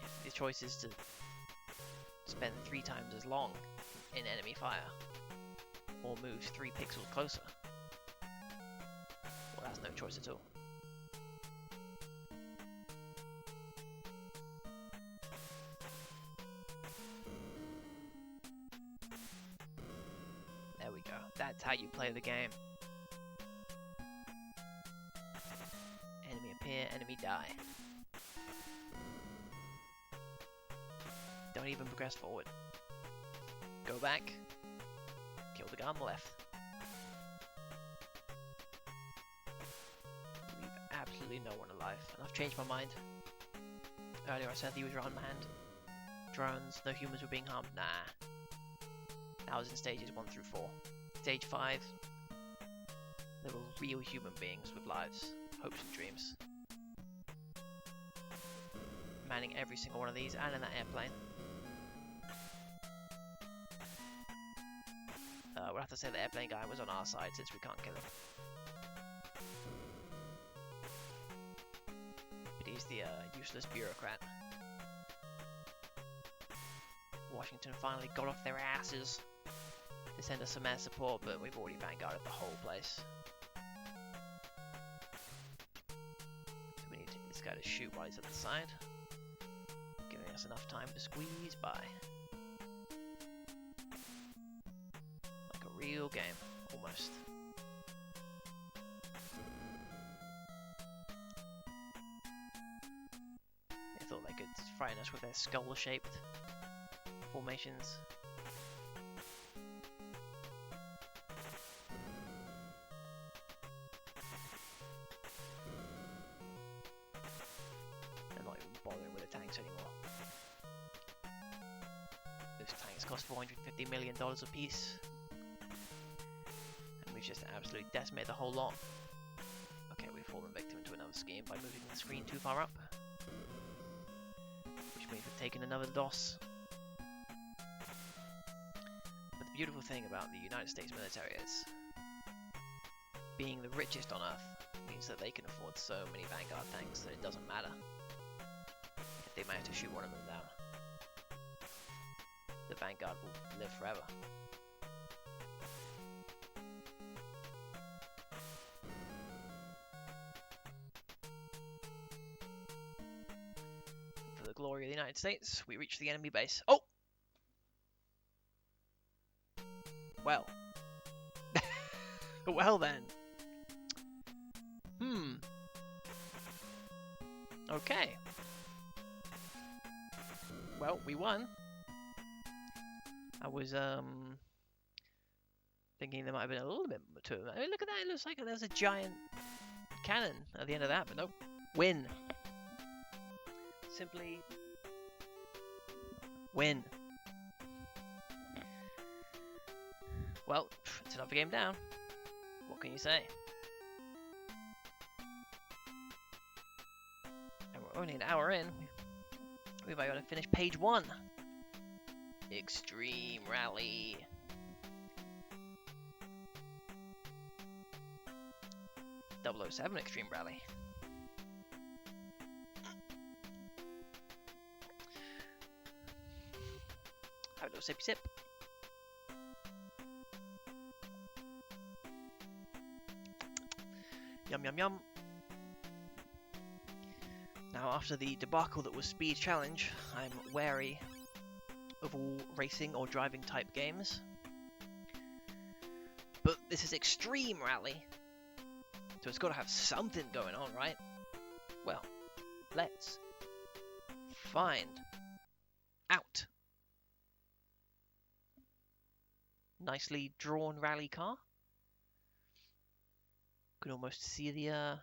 A: if the choice is to spend 3 times as long in enemy fire, or move 3 pixels closer, well, that's no choice at all. There we go. That's how you play the game. Enemy appear, enemy die. Don't even progress forward. Go back. Kill the guy on the left. Leave absolutely no one alive. And I've changed my mind. Earlier I said he was unmanned. Drones, no humans were being harmed. Nah. That was in stages 1 through 4. Stage 5, there were real human beings with lives, hopes and dreams. Manning every single one of these, and in that airplane. We'll have to say the airplane guy was on our side since we can't kill him. But he's the useless bureaucrat. Washington finally got off their asses to send us some air support, but we've already vanguarded the whole place. So we need this guy to shoot while he's at the side, giving us enough time to squeeze by. Like a real game, almost. They thought they could frighten us with their skull-shaped formations. They're not even bothering with the tanks anymore. Those tanks cost $450 million a piece. And we've just absolutely decimated the whole lot. Okay, we've fallen victim to another scheme by moving the screen too far up. Which means we've taken another DOS. But the beautiful thing about the United States military is being the richest on Earth means that they can afford so many Vanguard tanks that it doesn't matter if they manage to shoot one of them down. The Vanguard will live forever. For the glory of the United States, we reach the enemy base. Oh! Well. Well then. Okay. Well, we won. I was thinking there might have been a little bit more to it. I mean, look at that, it looks like there's a giant cannon at the end of that, but nope. Win. Simply win. Well, it's another game down. What can you say? And we're only an hour in. We've got to finish page 1. Extreme Rally. .007 Extreme Rally. Have a little sippy sip. Yum yum yum. Now, after the debacle that was Speed Challenge, I'm wary of all racing or driving type games. But this is Extreme Rally, so it's got to have something going on, right? Well, let's find out. Nicely drawn rally car. Can almost see the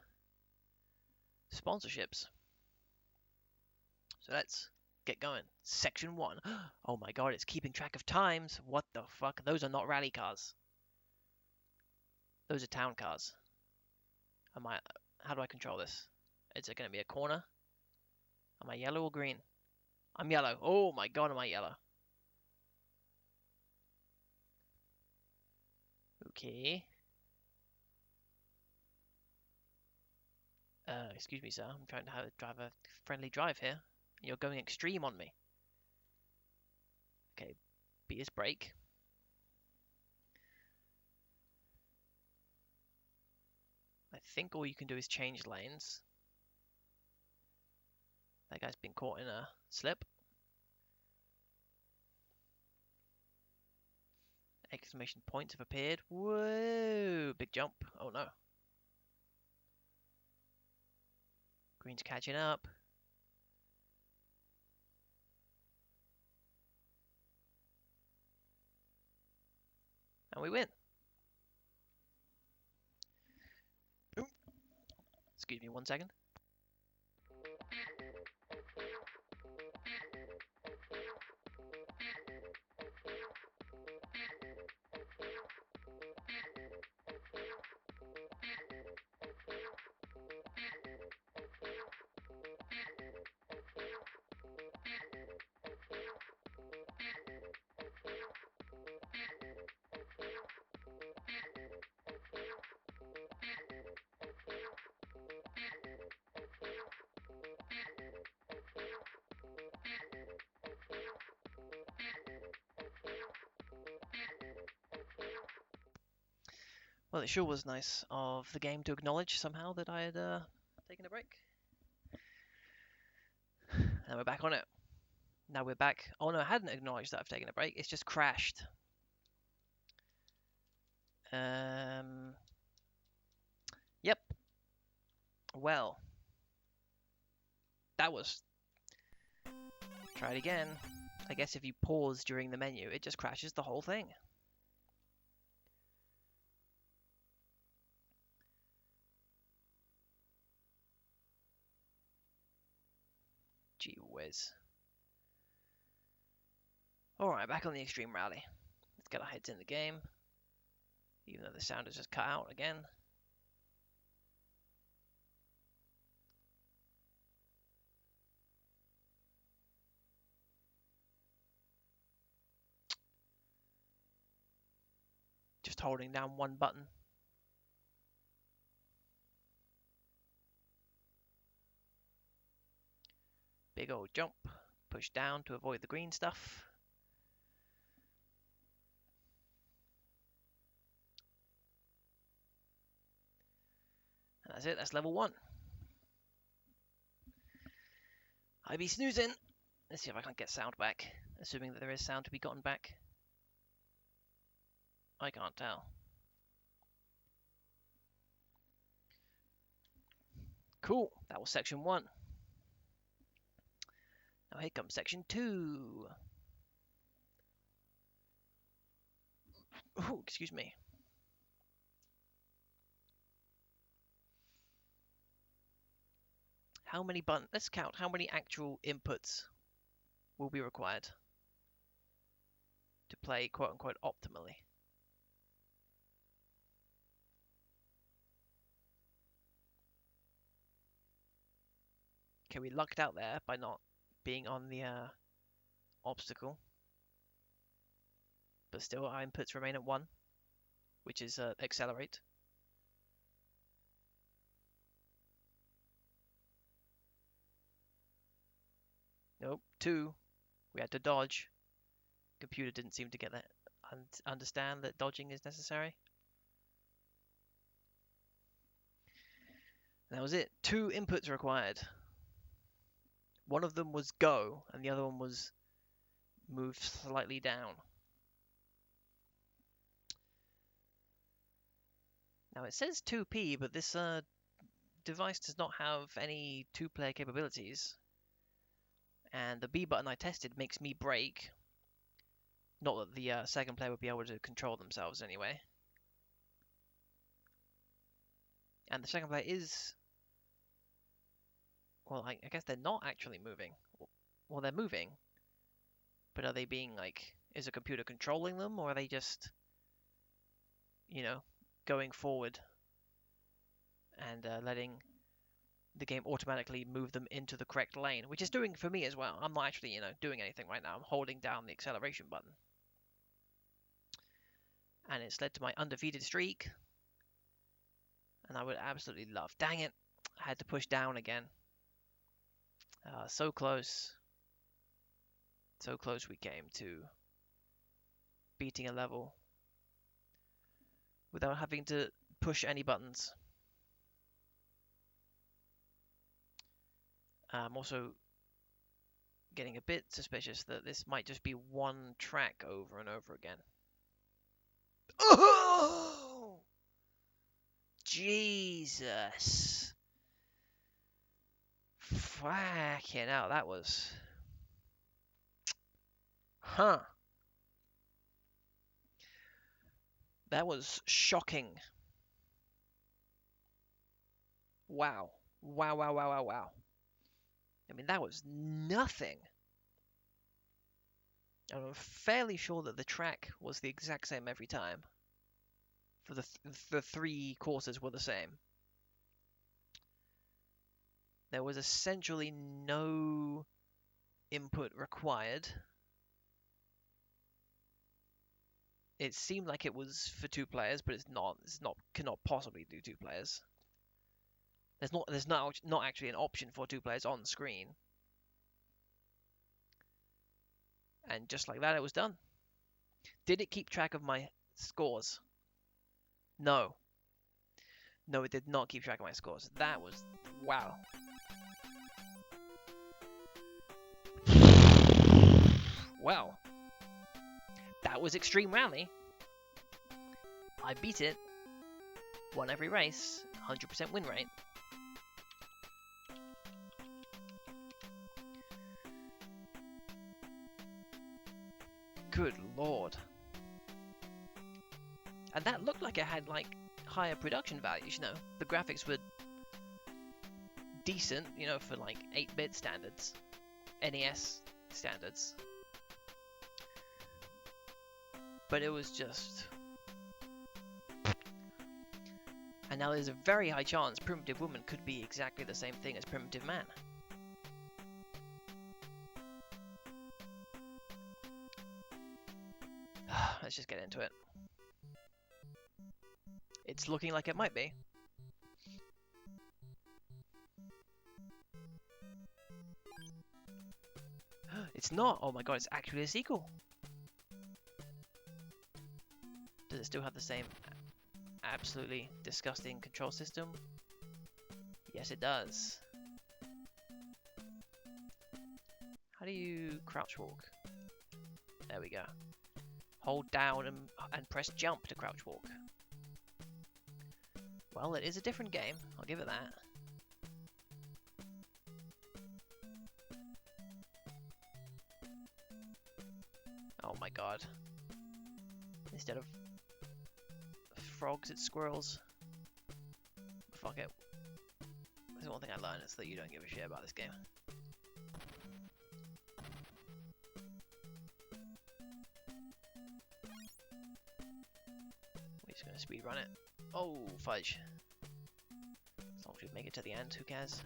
A: sponsorships. So let's get going. Section 1. Oh my god, it's keeping track of times. What the fuck? Those are not rally cars. Those are town cars. How do I control this? Is it going to be a corner? Am I yellow or green? I'm yellow. Oh my god, am I yellow? Okay. Excuse me, sir. I'm trying to drive a friendly drive here. You're going extreme on me. Okay, beat his brake. I think all you can do is change lanes. That guy's been caught in a slip. Exclamation points have appeared. Whoa! Big jump. Oh no. Green's catching up. And we win. Ooh. Excuse me 1 second. Well, it sure was nice of the game to acknowledge somehow that I had taken a break. And we're back on it. Now we're back. Oh no, I hadn't acknowledged that I've taken a break. It's just crashed. Yep. Well. That was... Try it again. I guess if you pause during the menu, it just crashes the whole thing. Gee whiz. Alright, back on the Extreme Rally. Let's get our heads in the game. Even though the sound is just cut out again. Just holding down one button. Big old jump. Push down to avoid the green stuff. And that's it, that's level 1. I be snoozing. Let's see if I can get sound back. Assuming that there is sound to be gotten back. I can't tell. Cool, that was section 1. Now here comes section 2. Oh, excuse me. How many buttons? Let's count how many actual inputs will be required to play quote-unquote optimally. Okay, we lucked out there by not being on the obstacle. But still, our inputs remain at 1, which is accelerate. Nope, 2. We had to dodge. Computer didn't seem to get that, understand that dodging is necessary. And that was it. 2 inputs required. One of them was go, and the other one was move slightly down. Now it says 2P, but this device does not have any 2-player capabilities. And the B button I tested makes me brake. Not that the second player would be able to control themselves anyway. And the second player is... Well, I guess they're not actually moving. Well, they're moving. But are they being like... Is a computer controlling them, or are they just... You know, going forward and letting the game automatically move them into the correct lane, which is doing for me as well. I'm not actually, you know, doing anything right now. I'm holding down the acceleration button. And it's led to my undefeated streak. And I would absolutely love... Dang it! I had to push down again. So close. So close we came to beating a level without having to push any buttons. I'm also getting a bit suspicious that this might just be one track over and over again. Oh! Jesus. Fucking hell, that was... Huh. That was shocking. Wow. Wow, wow, wow, wow, wow. I mean, that was nothing. And I'm fairly sure that the track was the exact same every time. For the 3 courses were the same. There was essentially no input required. It seemed like it was for 2 players, but it's not. Cannot possibly do 2 players. There's not actually an option for 2 players on screen. And just like that, it was done. Did it keep track of my scores? No. No, it did not keep track of my scores. That was... wow. Well, that was Extreme Rally. I beat it. Won every race. 100% win rate. Good lord. And that looked like it had, like, higher production values, you know. The graphics were decent, you know, for, like, 8-bit standards. NES standards. But it was just... And now there's a very high chance Primitive Woman could be exactly the same thing as Primitive Man. Let's just get into it. It's looking like it might be. It's not! Oh my god, it's actually a sequel! Does it still have the same absolutely disgusting control system? Yes, it does. How do you crouch walk? There we go. Hold down and press jump to crouch walk. Well, it is a different game. I'll give it that. Oh my god. Instead of frogs, it's squirrels. Fuck it. There's one thing I learned, is that you don't give a shit about this game. We're just gonna speed run it. Oh, fudge. As long as we make it to the end, who cares?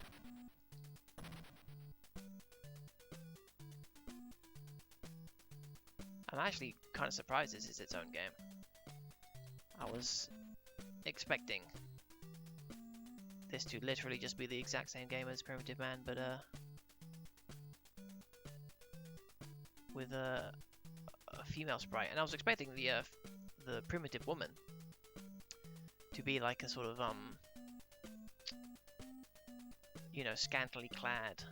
A: I'm actually kind of surprised this is its own game. I was expecting this to literally just be the exact same game as Primitive Man, but with a female sprite, and I was expecting the Primitive Woman to be like a sort of you know, scantily clad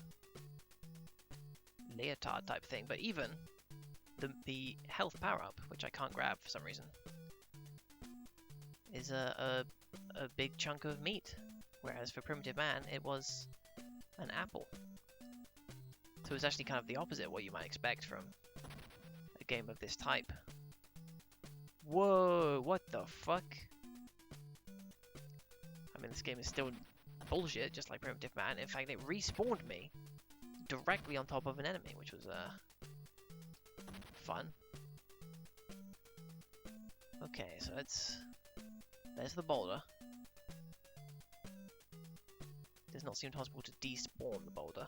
A: leotard type thing, but even the health power up, which I can't grab for some reason, is a big chunk of meat, whereas for Primitive Man it was an apple. So it's actually kind of the opposite of what you might expect from a game of this type. Whoa, what the fuck? I mean, this game is still bullshit, just like Primitive Man. In fact, it respawned me directly on top of an enemy, which was fun. Okay, so there's the boulder. Does not seem possible to despawn the boulder.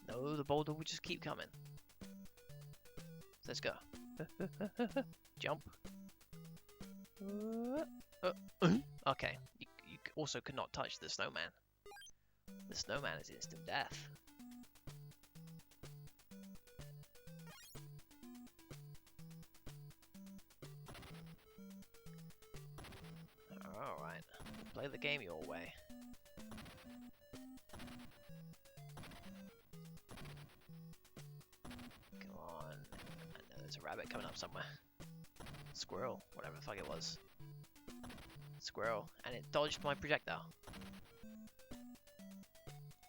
A: No, the boulder will just keep coming. So let's go. Jump. Okay, you also could not touch the snowman. The snowman is instant death. Alright, play the game your way. Come on. I know there's a rabbit coming up somewhere. Squirrel, whatever the fuck it was. Squirrel, and it dodged my projectile.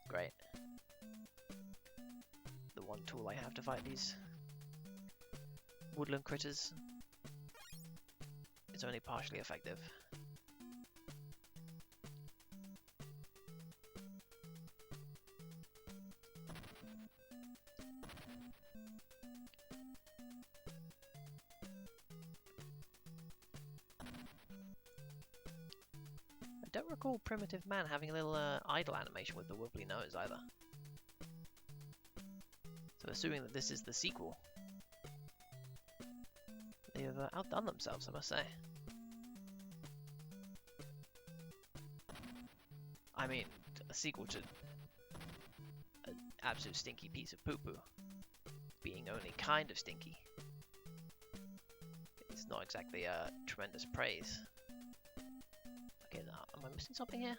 A: Great. The one tool I have to fight these woodland critters is only partially effective. I don't recall Primitive Man having a little idle animation with the wobbly nose either. So assuming that this is the sequel, they have outdone themselves, I must say. I mean, a sequel to an absolute stinky piece of poo-poo being only kind of stinky. It's not exactly tremendous praise. Okay, now, am I missing something here?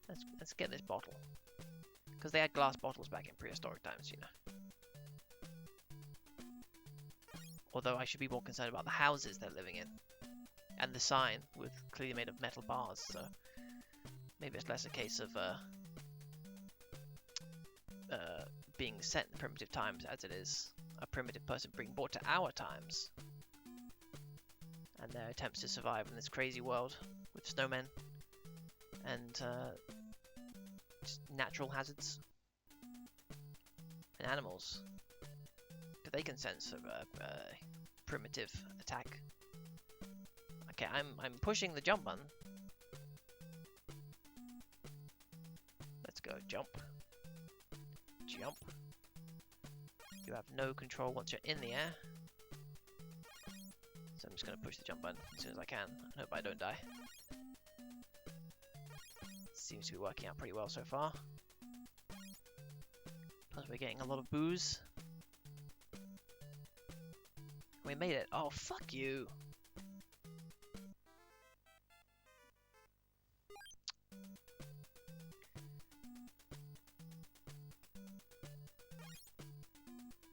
A: Let's get this bottle. Because they had glass bottles back in prehistoric times, you know. Although I should be more concerned about the houses they're living in. And the sign, with clearly made of metal bars, so maybe it's less a case of being set in primitive times as it is a primitive person being brought to our times. And their attempts to survive in this crazy world with snowmen and just natural hazards and animals. But they can sense a primitive attack. Okay, I'm pushing the jump button. Let's go, jump. Jump. You have no control once you're in the air. So I'm just going to push the jump button as soon as I can. I hope I don't die. Seems to be working out pretty well so far. Plus we're getting a lot of booze. We made it. Oh, fuck you.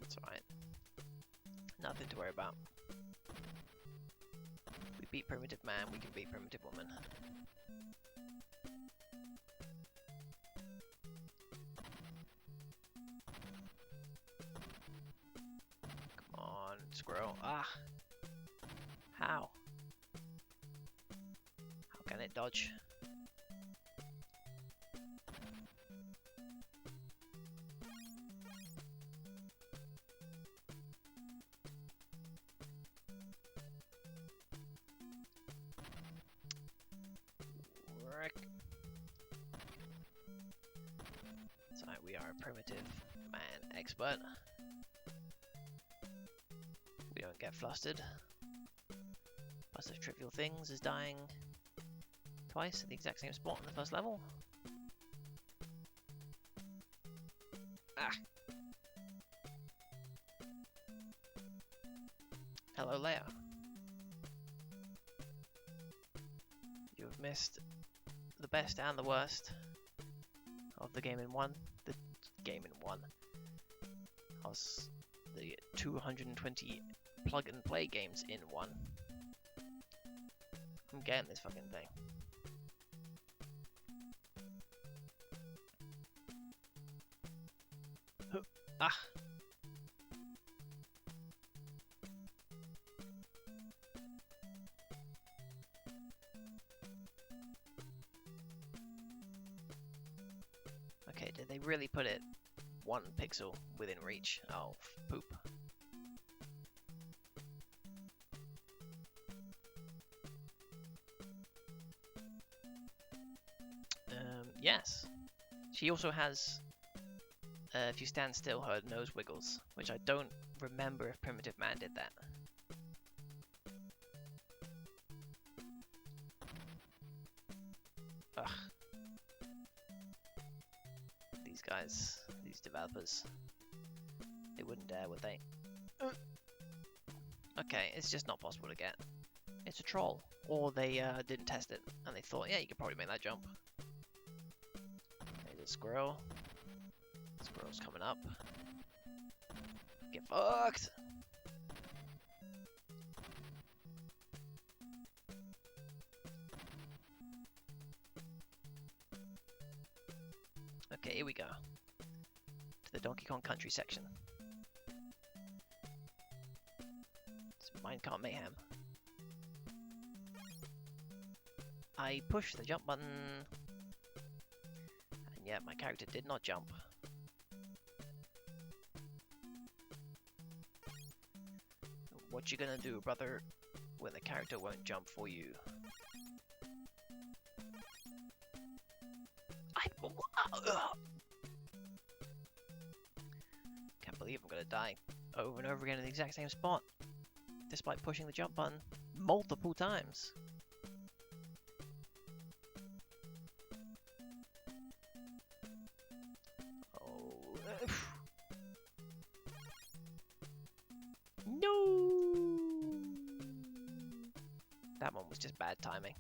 A: That's alright. Nothing to worry about. We beat Primitive Man, we can beat Primitive Woman. Come on, squirrel. Ah! How? How can it dodge? So we are a Primitive Man expert. We don't get flustered. Plus of Trivial Things is dying twice at the exact same spot in the first level. Ah! Hello, Leia. You have missed the best and the worst of the game in one. The game in one. How's the 220 plug and play games in one? I'm getting this fucking thing. Ah! Okay, did they really put it 1 pixel within reach? Oh, poop. Yes. She also has, if you stand still, her nose wiggles, which I don't remember if Primitive Man did that. Ugh. these guys, these developers. They wouldn't dare, would they? Okay, it's just not possible to get. It's a troll. Or they didn't test it, and they thought, yeah, you could probably make that jump. There's a squirrel. Squirrel's coming up. Get fucked! Okay, here we go. To the Donkey Kong Country section. It's Minecart Mayhem. I pushed the jump button. And yet my character did not jump. What you gonna do, brother, when the character won't jump for you? Can't believe I'm gonna die over and over again in the exact same spot, despite pushing the jump button multiple times. Oh, no! That one was just bad timing.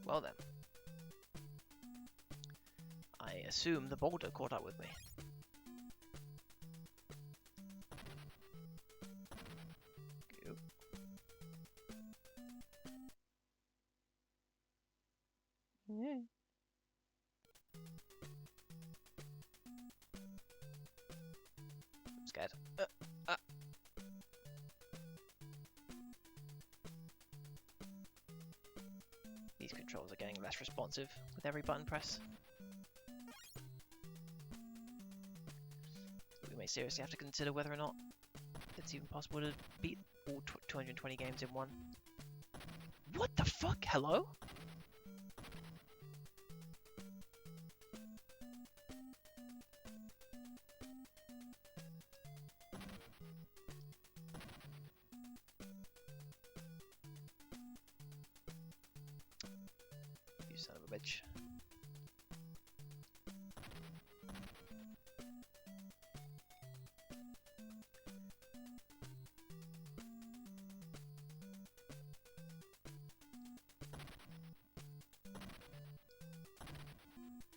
A: Well then. I assume the boulder caught up with me. Go. Yeah. I'm scared. These controls are getting less responsive with every button press. We may seriously have to consider whether or not it's even possible to beat all 220 games in one. What the fuck? Hello? You son of a bitch.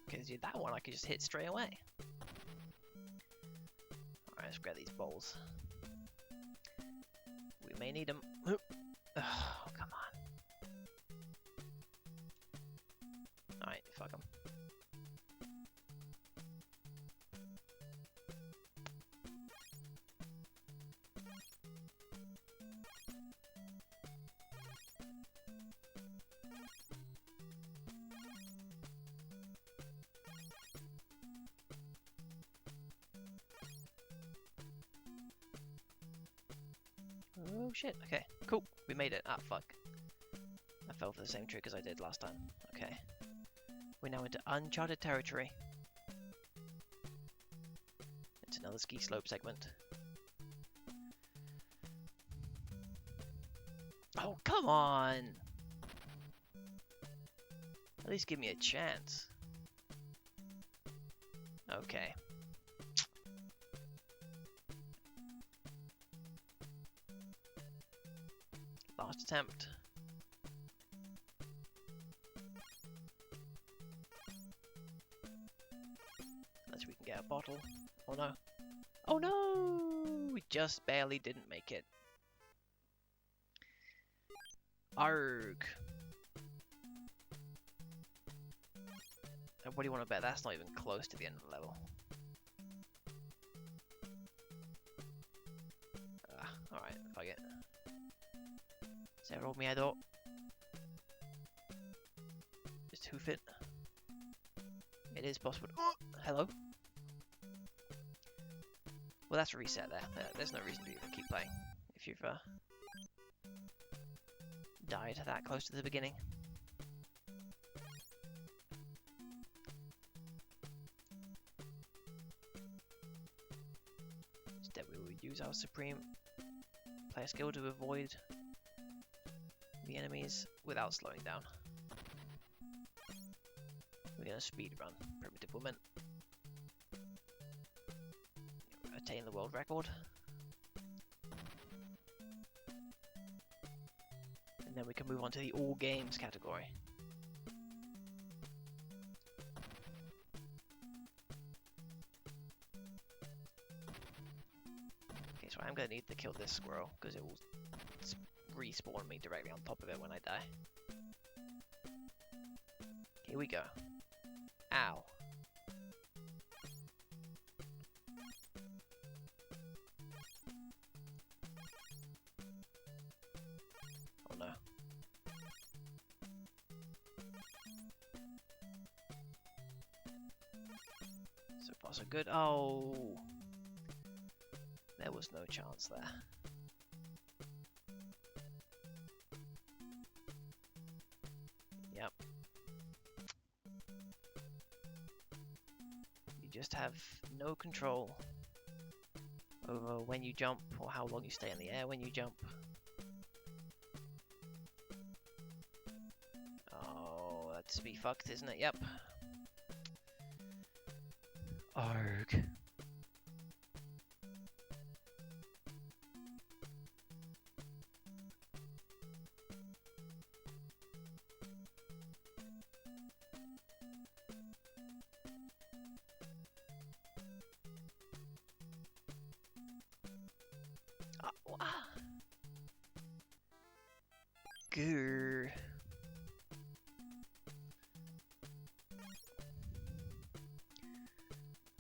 A: Because that one I could just hit straight away. Alright, let's grab these bowls. We may need them. Oh, come on. Alright, fuck them. Oh shit, okay, cool, we made it. Ah, fuck. I fell for the same trick as I did last time. Okay. We're now into uncharted territory. It's another ski slope segment. Oh, come on! At least give me a chance. Okay. Last attempt. Unless we can get a bottle. Oh no. Oh no! We just barely didn't make it. Arg. What do you want to bet? That's not even close to the end of the level. Alright, fuck it. Zero miedo. Just hoof it. It is possible. Oh, hello. Well, that's a reset there. There's no reason to even keep playing if you've died that close to the beginning. Instead, we will use our supreme player skill to avoid the enemies without slowing down. We're gonna speed run Primitive Woman. Attain the world record. And then we can move on to the all games category. Okay, so I'm gonna need to kill this squirrel because it will respawn me directly on top of it when I die. Here we go. Ow. Oh no. So far so good. Oh. There was no chance there. Yep. You just have no control over when you jump or how long you stay in the air when you jump. Oh, that's me fucked, isn't it? Yep. Arg. Grr.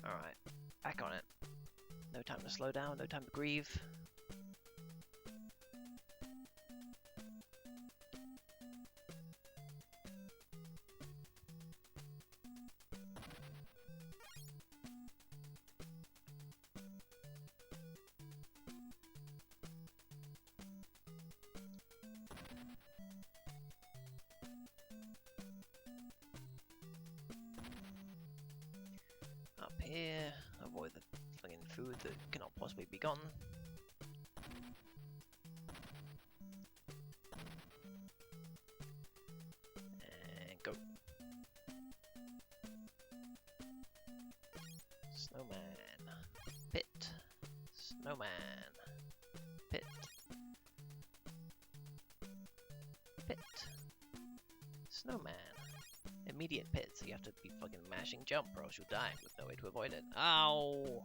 A: Alright, back on it. No time to slow down, no time to grieve. Up here, avoid the fucking food that cannot possibly be gone. And go. Snowman. Pit. Snowman. Pit. Pit. Snowman. Immediate pit, so you have to be fucking mashing jump or else you'll die with no way to avoid it. Ow!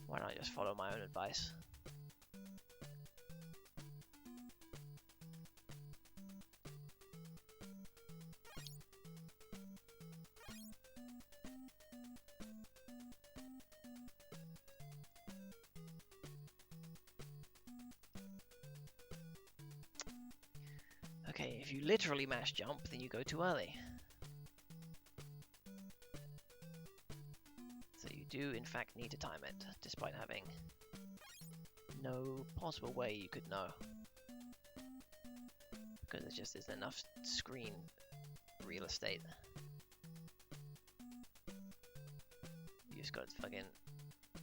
A: Why not just follow my own advice? Okay, if you literally mash jump, then you go too early. So you do in fact need to time it, despite having no possible way you could know. Because there just isn't enough screen real estate. You just got to fucking...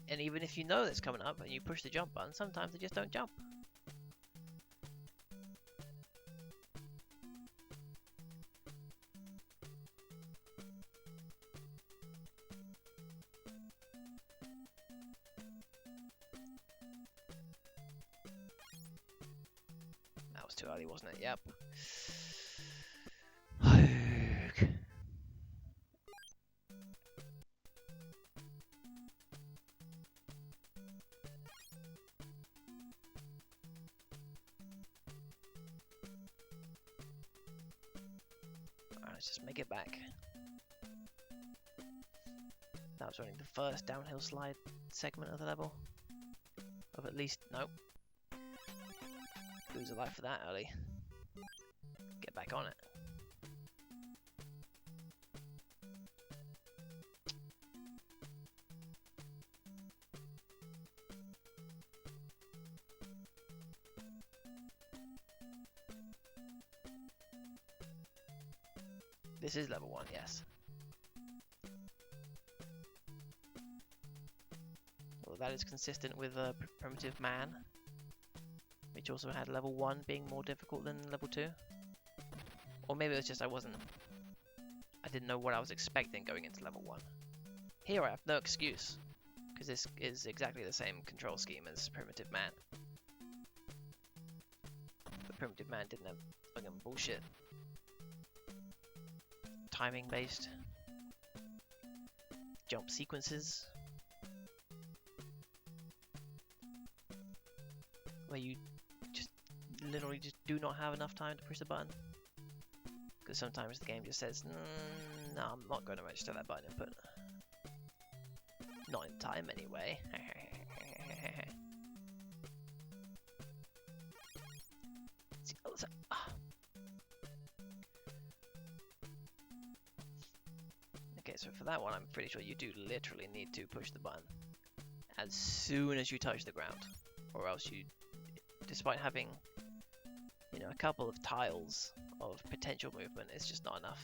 A: And even if you know that's coming up and you push the jump button, sometimes they just don't jump. That was too early, wasn't it? Yep. Let's just make it back. That was only the first downhill slide segment of the level. Of at least, nope. Lose a life for that early. Get back on it. This is level 1, yes. Well, that is consistent with Primitive Man, which which also had level 1 being more difficult than level 2. Or maybe it was just I didn't know what I was expecting going into level 1. Here I have no excuse, because this is exactly the same control scheme as Primitive Man. But Primitive Man didn't have fucking bullshit. Timing based. Jump sequences. Where you just literally just do not have enough time to push the button. Because sometimes the game just says, no, I'm not going to register that button input. Not in time anyway. Okay, so for that one, I'm pretty sure you do literally need to push the button as soon as you touch the ground, or else you, despite having, you know, a couple of tiles of potential movement, it's just not enough.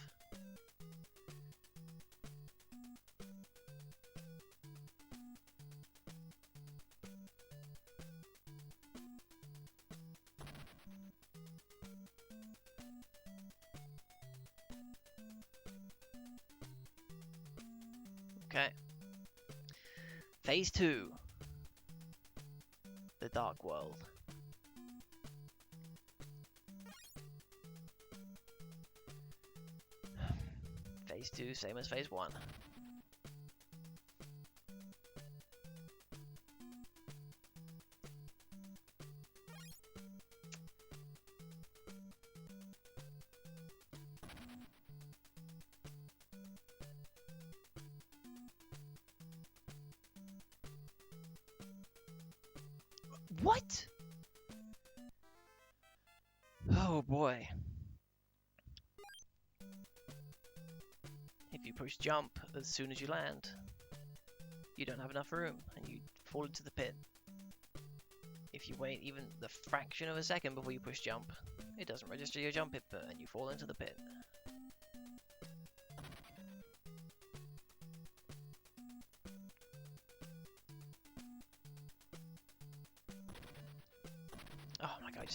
A: Okay. Phase 2. The Dark World. Phase 2, same as Phase 1. What? Oh boy. If you push jump as soon as you land, you don't have enough room and you fall into the pit. If you wait even the fraction of a second before you push jump, it doesn't register your jump input and you fall into the pit. Oh my god,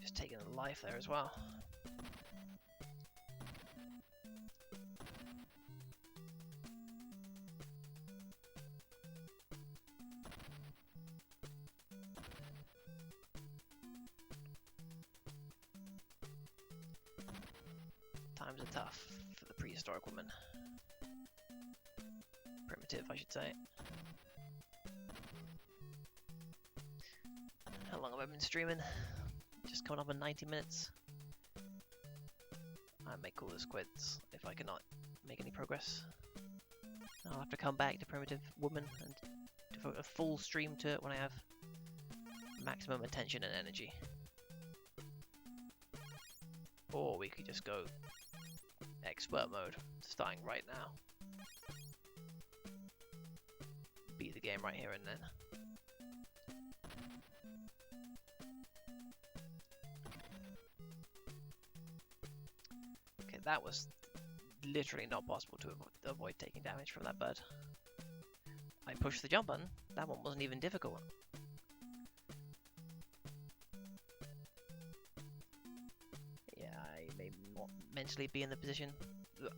A: just taking a life there as well. Times are tough for the prehistoric woman. Primitive, I should say. How long have I been streaming? Just coming up on 90 minutes. I may call this quits if I cannot make any progress. I'll have to come back to Primitive Woman and devote a full stream to it when I have maximum attention and energy. Or we could just go expert mode, starting right now. Beat the game right here and then. Okay, that was literally not possible to avoid taking damage from that bird. I pushed the jump button, that one wasn't even difficult. Yeah, I may not mentally be in the position. Ugh.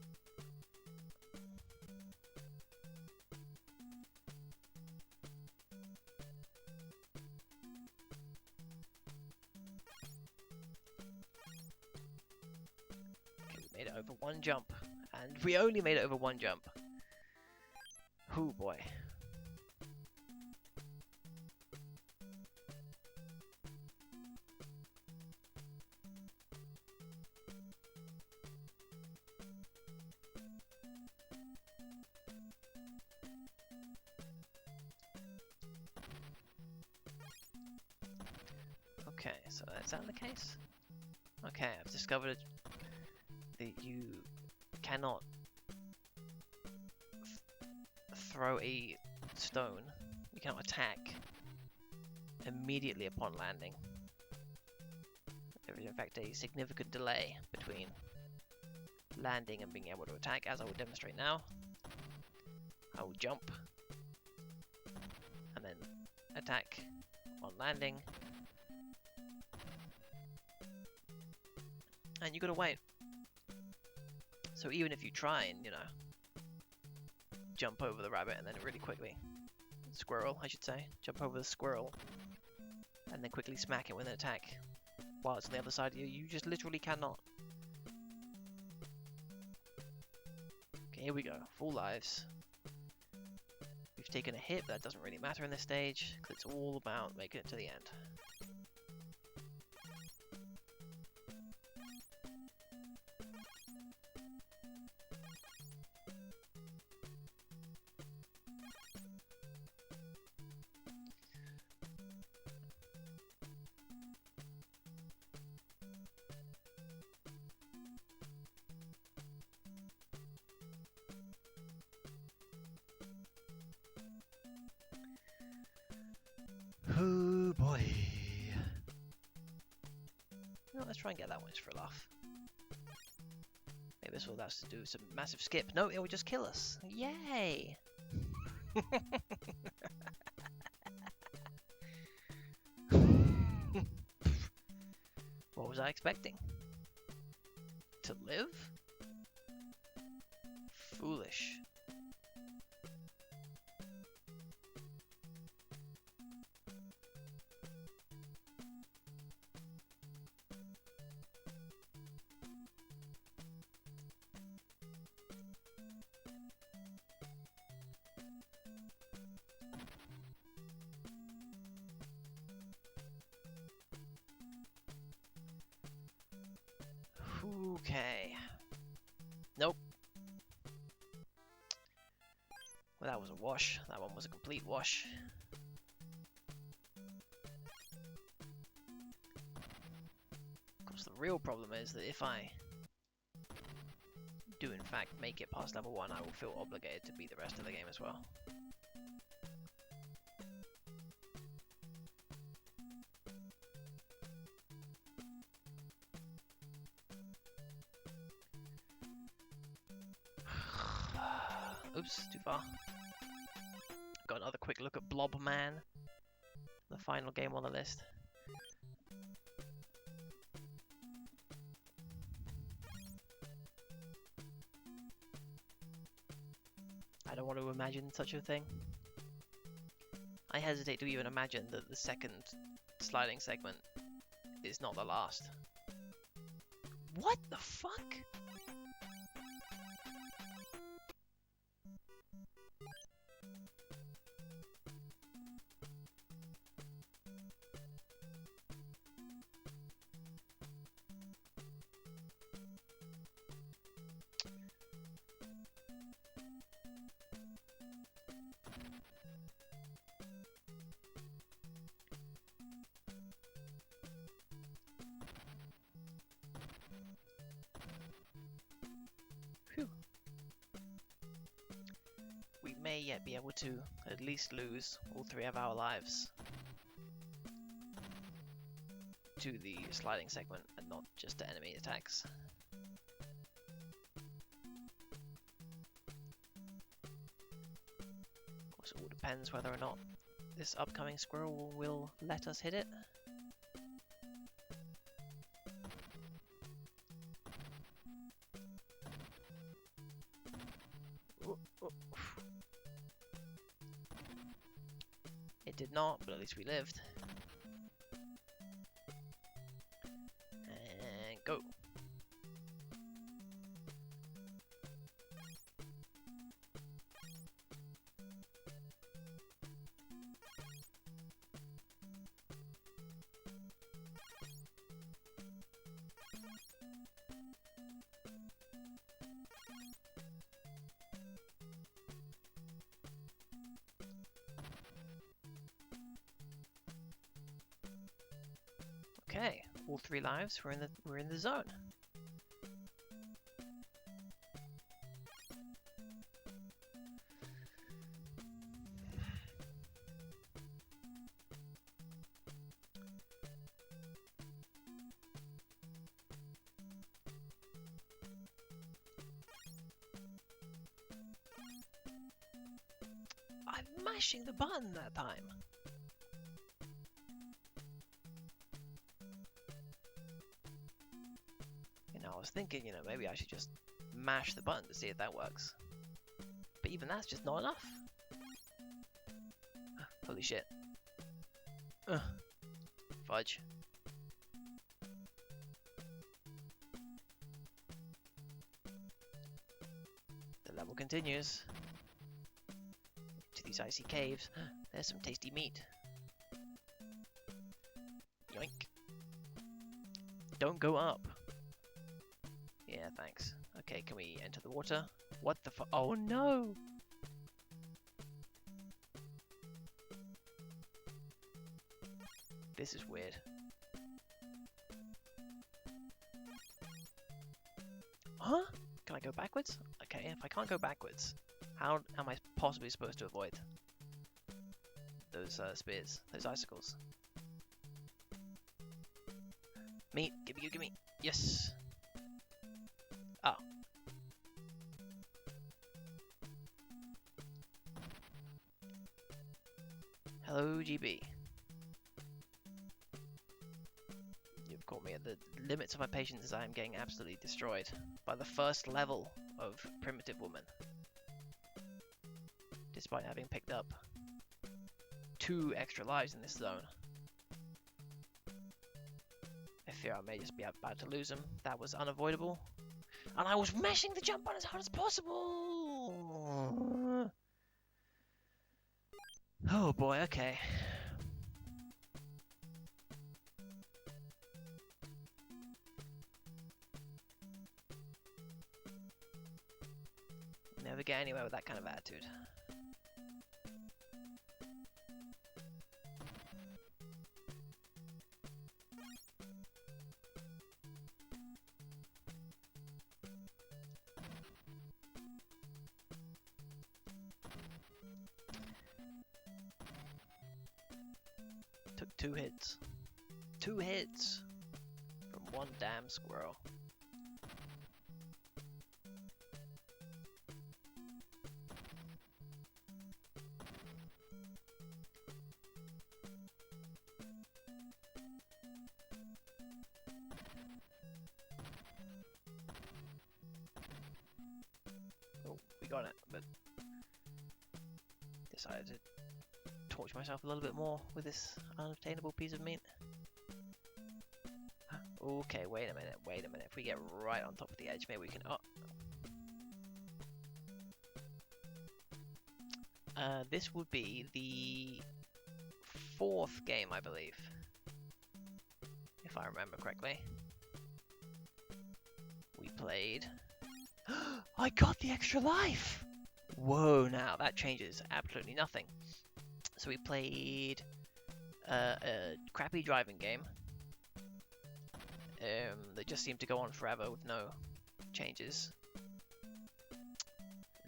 A: Okay, we made it over one jump, and we only made it over one jump. Oh boy. Okay, so is that the case? Okay, I've discovered that you cannot throw a stone, you cannot attack immediately upon landing. There is in fact a significant delay between landing and being able to attack, as I will demonstrate now. I will jump and then attack on landing, and you gotta wait. So even if you try and, you know, jump over the rabbit and then really quickly, squirrel, I should say, jump over the squirrel, and then quickly smack it with an attack while it's on the other side of you, you just literally cannot. Okay, here we go, full lives. We've taken a hit, but that doesn't really matter in this stage, because it's all about making it to the end. Oh boy. Well, let's try and get that one just for a laugh. Maybe this will allow us to do some massive skip. No, it will just kill us. Yay! What was I expecting? To live? Foolish. Okay. Nope. Well, that was a wash. That one was a complete wash. Of course, the real problem is that if I do in fact make it past level 1, I will feel obligated to beat the rest of the game as well. Oops, too far. Got another quick look at Blob Man, the final game on the list. I don't want to imagine such a thing. I hesitate to even imagine that the second sliding segment is not the last. What the fuck? Phew. We may yet be able to at least lose all 3 of our lives to the sliding segment and not just to enemy attacks. Of course, it all depends whether or not this upcoming squirrel will let us hit it. It did not, but at least we lived. And go. Okay, all 3 lives. We're in the zone. I'm mashing the button that time. was thinking, you know, maybe I should just mash the button to see if that works. But even that's just not enough. Holy shit. Fudge. The level continues. To these icy caves. There's some tasty meat. Yoink. Don't go up. Yeah, thanks. Okay, can we enter the water? What the fu- Oh no! This is weird. Huh? Can I go backwards? Okay, if I can't go backwards, how am I possibly supposed to avoid those spears, those icicles? Meat, give me. Yes. Oh. Hello, GB. You've caught me at the limits of my patience as I am getting absolutely destroyed by the first level of Primitive Woman. Despite having picked up 2 extra lives in this zone. I fear I may just be about to lose them. That was unavoidable. And I was mashing the jump button as hard as possible! Oh boy, okay. Never get anywhere with that kind of attitude. Took 2 hits. 2 hits! From one damn squirrel. Oh, we got it, but decided to torture myself a little bit more with this unobtainable piece of meat. Okay, wait a minute. If we get right on top of the edge, maybe we can... Oh. This would be the 4th game, I believe. If I remember correctly. We played... I got the extra life! Whoa, now that changes absolutely nothing. So we played a crappy driving game. That just seemed to go on forever with no changes.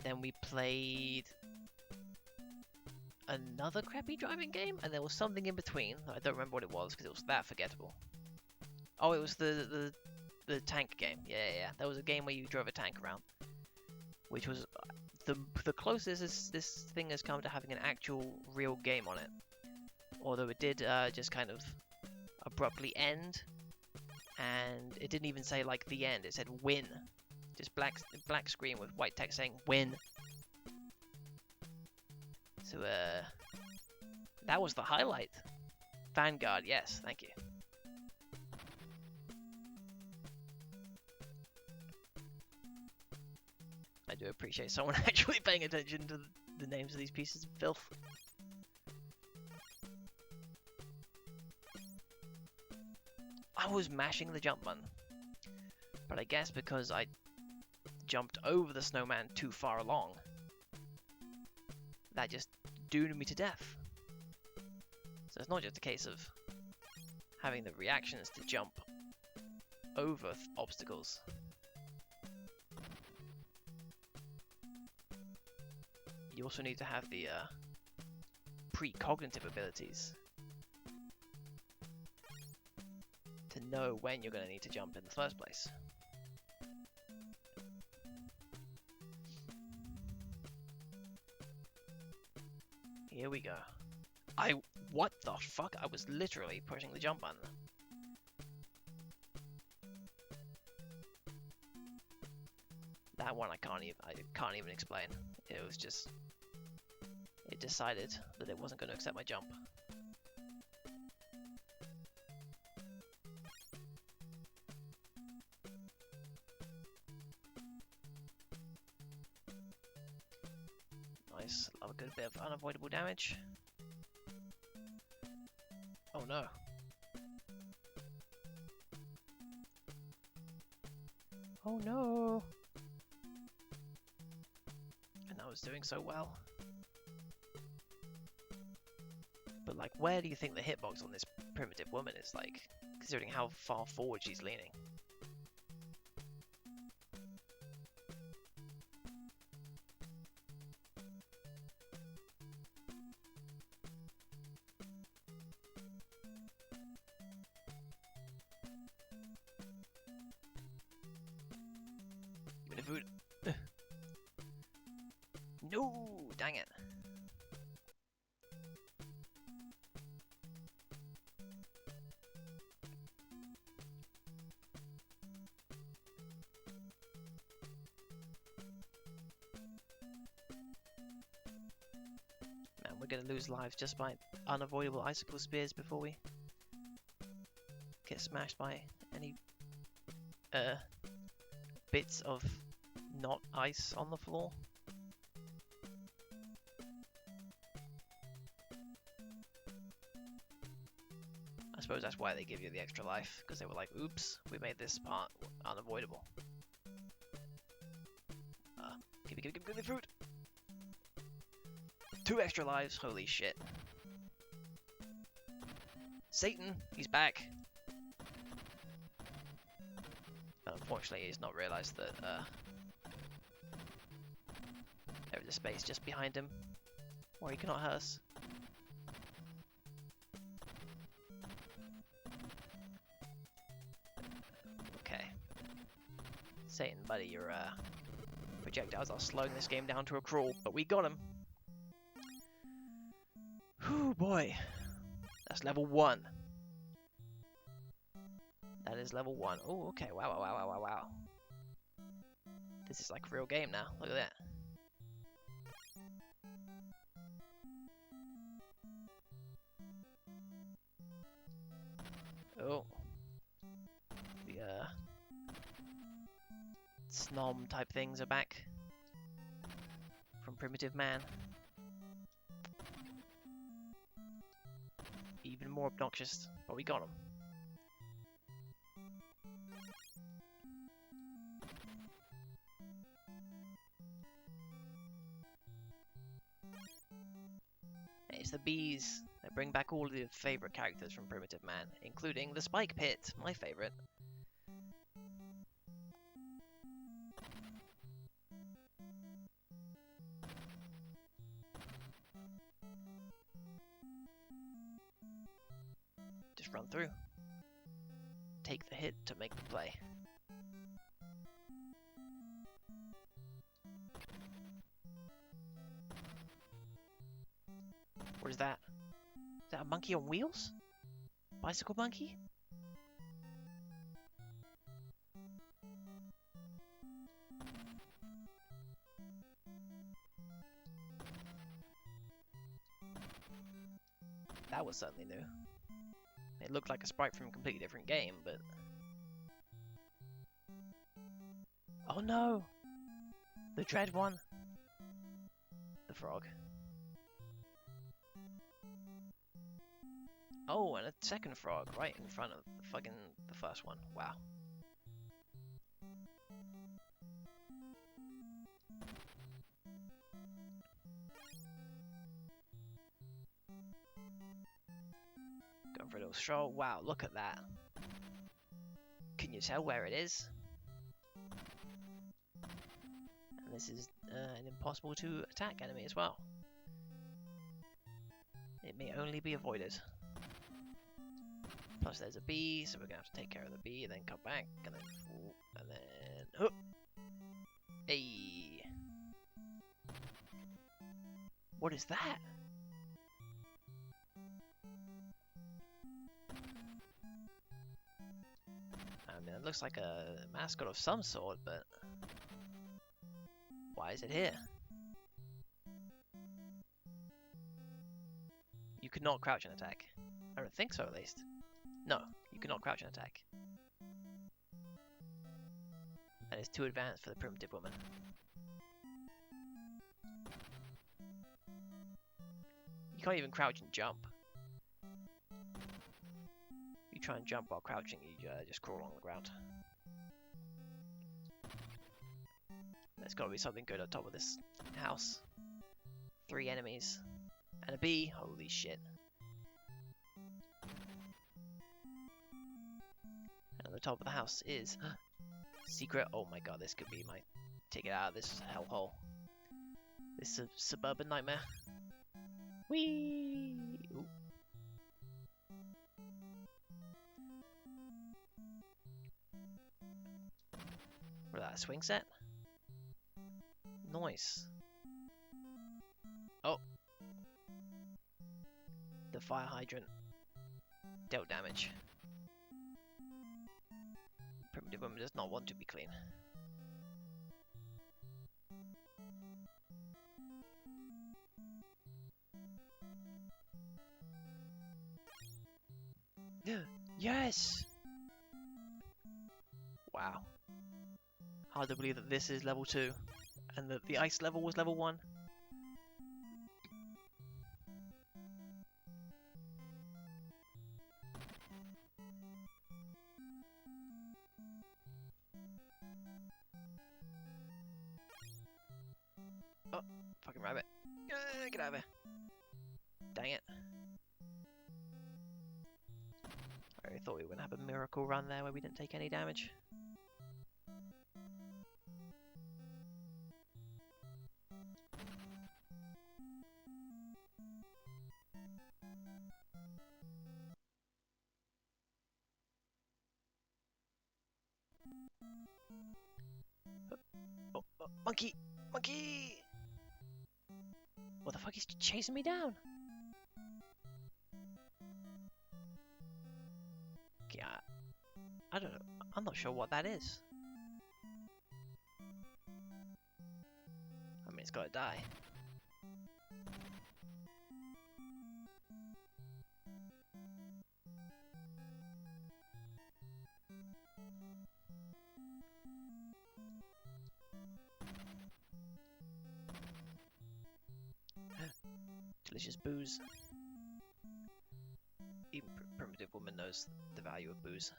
A: Then we played another crappy driving game, and there was something in between. I don't remember what it was because it was that forgettable. Oh, it was the tank game. Yeah. There was a game where you drove a tank around, which was the closest this thing has come to having an actual real game on it. Although it did just kind of abruptly end, and it didn't even say like the end. It said win, just black screen with white text saying win. So that was the highlight. Vanguard, yes, thank you. I do appreciate someone actually paying attention to the names of these pieces of filth. I was mashing the jump button, but I guess because I jumped over the snowman too far along, that just doomed me to death. So it's not just a case of having the reactions to jump over obstacles. You also need to have the precognitive abilities to know when you're going to need to jump in the first place. Here we go. What the fuck? I was literally pushing the jump button. That one I can't even explain. It was just, it decided that it wasn't going to accept my jump. Nice, love a good bit of unavoidable damage. Oh no. Oh no. And I was doing so well. But like, where do you think the hitbox on this primitive woman is, like, considering how far forward she's leaning? Give me the food. No, dang it. Man, we're gonna lose lives just by unavoidable icicle spears before we get smashed by any bits of not ice on the floor. I suppose that's why they give you the extra life, because they were like, oops, we made this part unavoidable. Give me fruit! 2 extra lives, holy shit. Satan, he's back. But unfortunately, he's not realised that there is a space just behind him where he cannot hurt us. Okay. Satan, buddy, your projectiles are slowing this game down to a crawl, but we got him. Whew, boy. That's level 1. That is level 1. Oh, okay. Wow. This is like a real game now. Look at that. Oh. The, Snom type things are back. From Primitive Man. Even more obnoxious, but we got him. It's the bees that bring back all of the favourite characters from Primitive Man, including the Spike Pit, my favourite. Just run through. Take the hit to make the play. What is that? Is that a monkey on wheels? Bicycle monkey? That was certainly new. It looked like a sprite from a completely different game, but... Oh no! The dread one! The frog. Oh, and a second frog right in front of fucking the first one. Wow. Going for a little stroll. Wow, look at that. Can you tell where it is? And this is an impossible to attack enemy as well. It may only be avoided. Plus there's a bee, so we're gonna have to take care of the bee and then come back and then oh. Hey. What is that? I mean, it looks like a mascot of some sort, but Why is it here? You could not crouch and attack. I don't think so, at least. No, you cannot crouch and attack. That is too advanced for the primitive woman. You can't even crouch and jump. You try and jump while crouching, you just crawl along the ground. There's got to be something good on top of this house. 3 enemies. And a bee. Holy shit. And at the top of the house is... secret. Oh my god, this could be my ticket out of this hellhole. This suburban nightmare. Whee! Ooh. What, that swing set? Nice. Oh. The fire hydrant dealt damage. Primitive woman does not want to be clean. Yes! Wow. Hard to believe that this is level 2 and that the ice level was level 1. Oh, fucking rabbit. Get out of here. Dang it. I really thought we were going to have a miracle run there where we didn't take any damage. Oh, oh, monkey! Monkey! What the fuck, he's chasing me down? Okay, I don't know. I'm not sure what that is. I mean, it's gotta die. Delicious booze. Even primitive woman knows the value of booze.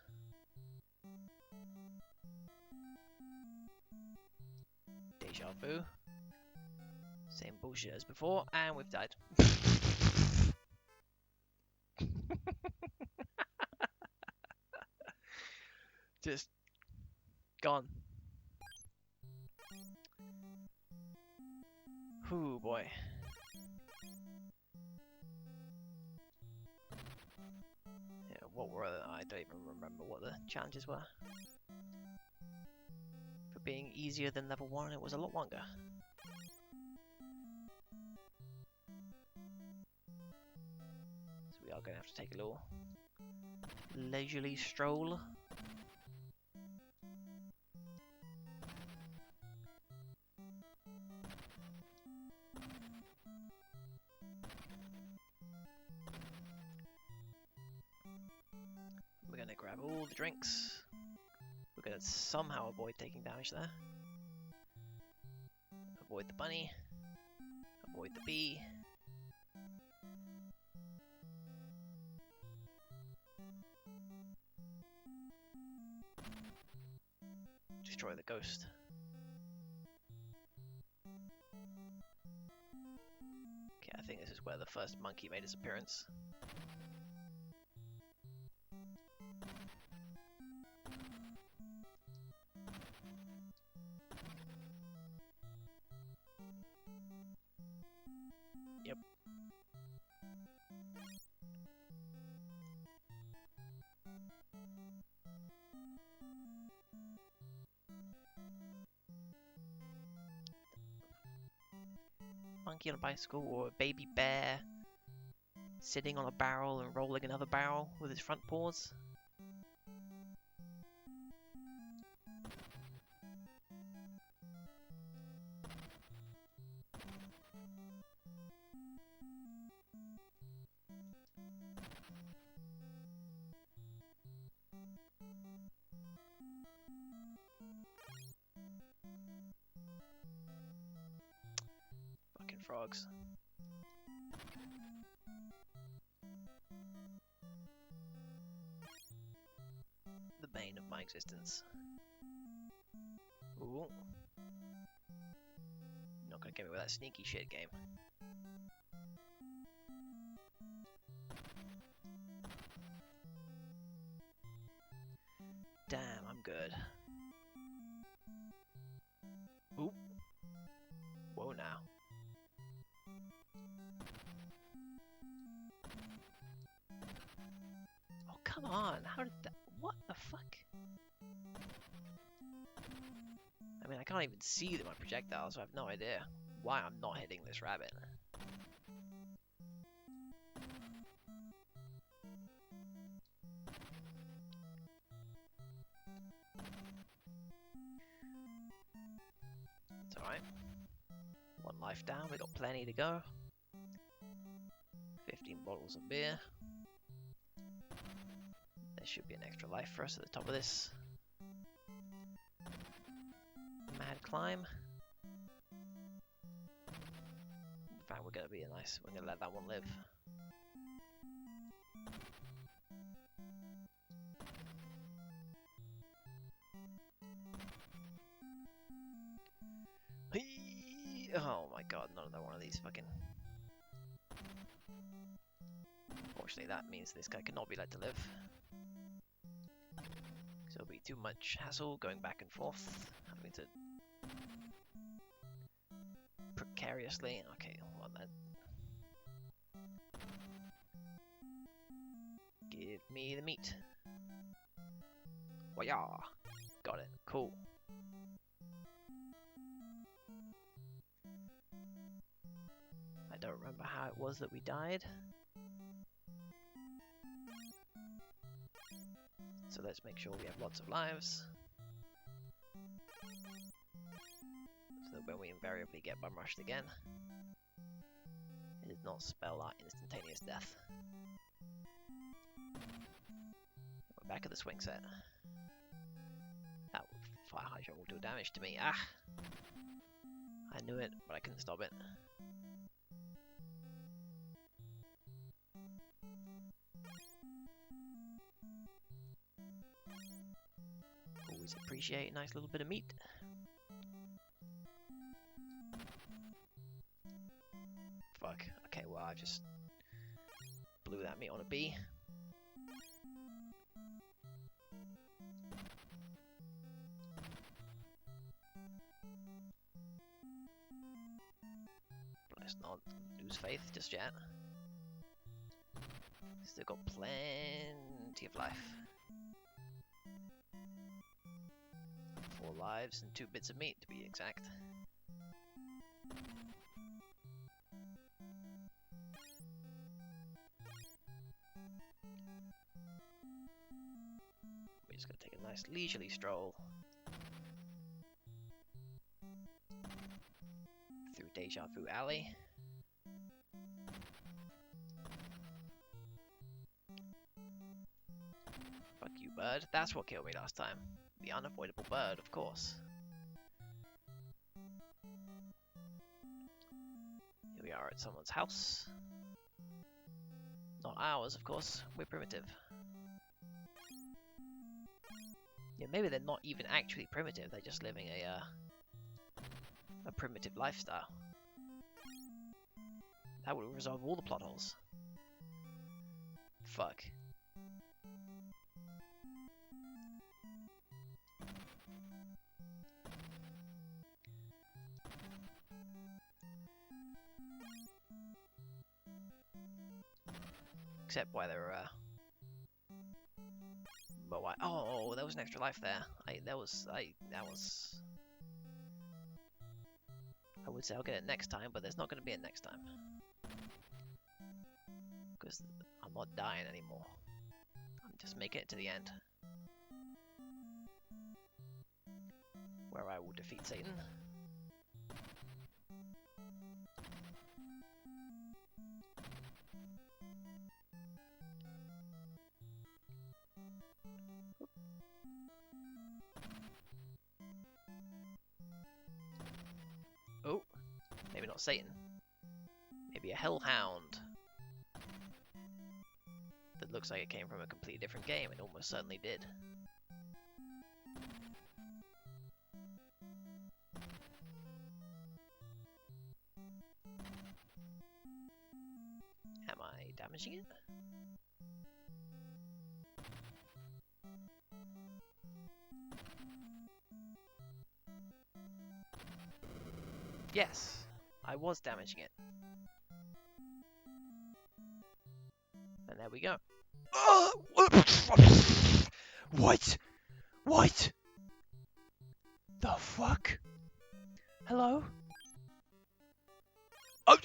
A: Deja vu. Same bullshit as before, and we've died. Just gone. Ooh boy. Yeah, what were I don't even remember what the challenges were. For being easier than level 1, it was a lot longer. So we are going to have to take a little leisurely stroll. We're going to grab all the drinks. We're going to somehow avoid taking damage there. Avoid the bunny. Avoid the bee. Destroy the ghost. Okay, I think this is where the first monkey made his appearance. Yep. Monkey on a bicycle, or a baby bear sitting on a barrel and rolling another barrel with his front paws. frogs. The bane of my existence. Ooh. Not gonna get me with that sneaky shit game. Damn, I'm good. Oop. Whoa now. Oh, come on. How did that... What the fuck? I mean, I can't even see my projectile, so I have no idea why I'm not hitting this rabbit. It's alright. 1 life down, we got plenty to go. 15 bottles of beer. There should be an extra life for us at the top of this. Mad climb. In fact, we're gonna be we're gonna let that one live. Oh my god, another one of these fucking... Unfortunately, that means this guy cannot be let to live. So it'll be too much hassle going back and forth, having to precariously... Okay, well then. Give me the meat. Wah-yah! Got it. Cool. I don't remember how it was that we died. So let's make sure we have lots of lives. So that when we invariably get bum rushed again, it does not spell our instantaneous death. We're back at the swing set. That fire hydrant will do damage to me. Ah! I knew it, but I couldn't stop it. Always appreciate a nice little bit of meat. Fuck. Okay, well I just blew that meat on a bee. Let's not lose faith just yet. Still got plenty of life. 4 lives and 2 bits of meat to be exact. We're just gonna take a nice leisurely stroll through Deja Vu Alley. Fuck you, bird. That's what killed me last time. The unavoidable bird, of course. Here we are at someone's house. Not ours, of course. We're primitive. Yeah, maybe they're not even actually primitive. They're just living a primitive lifestyle. That would resolve all the plot holes. Fuck. Except why there were but why? Oh, there was an extra life there. I would say I'll get it next time, but there's not going to be a next time because I'm not dying anymore. I'm just making it to the end, where I will defeat Satan. Oh, maybe not Satan. Maybe a hellhound. That looks like it came from a completely different game. It almost certainly did. Am I damaging it? Yes, I was damaging it. And there we go. What? What? The fuck? Hello? Oh,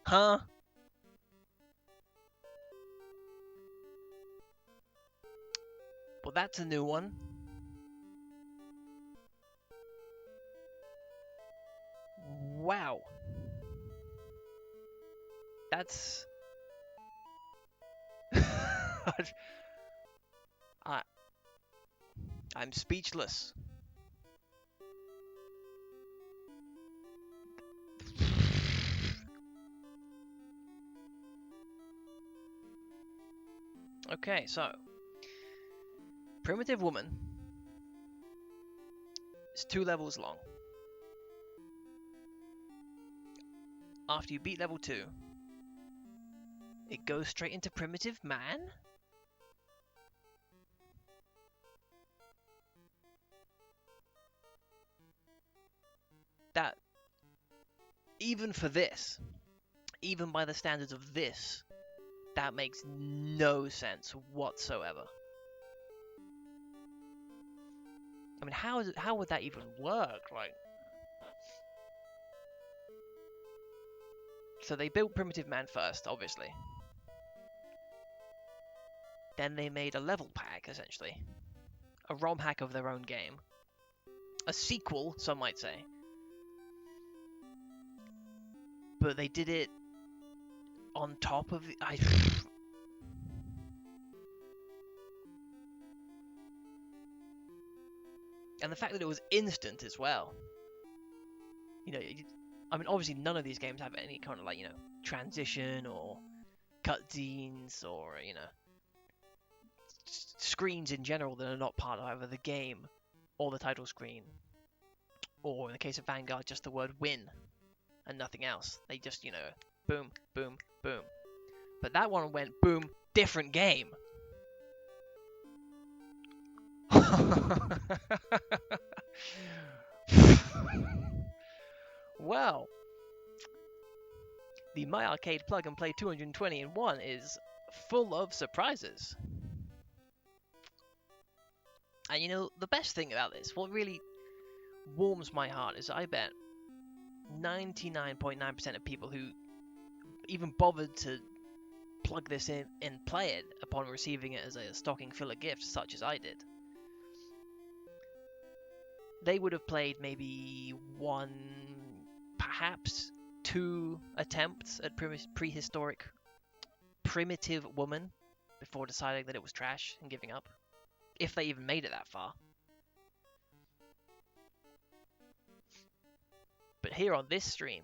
A: huh? Well, that's a new one. Wow. That's... I... I'm speechless. Okay, so... Primitive Woman is 2 levels long. After you beat level 2, it goes straight into Primitive Man? That... Even for this, even by the standards of this, that makes no sense whatsoever. I mean, how would that even work? Like, so they built Primitive Man first, obviously. Then they made a level pack, essentially. A ROM hack of their own game. A sequel, some might say. But they did it on top of the... And the fact that it was instant as well. You know, I mean, obviously none of these games have any kind of, like, you know, transition or cutscenes or, you know, screens in general that are not part of either the game or the title screen. Or in the case of Vanguard, just the word win and nothing else. They just, you know, boom, boom, boom. But that one went boom, different game. Well, the My Arcade Plug and Play 220 in 1 is full of surprises. And you know, the best thing about this, what really warms my heart, is I bet 99.9% of people who even bothered to plug this in and play it upon receiving it as a stocking filler gift, such as I did, they would have played maybe 1, perhaps 2 attempts at prehistoric Primitive Woman before deciding that it was trash and giving up, if they even made it that far. But here on this stream,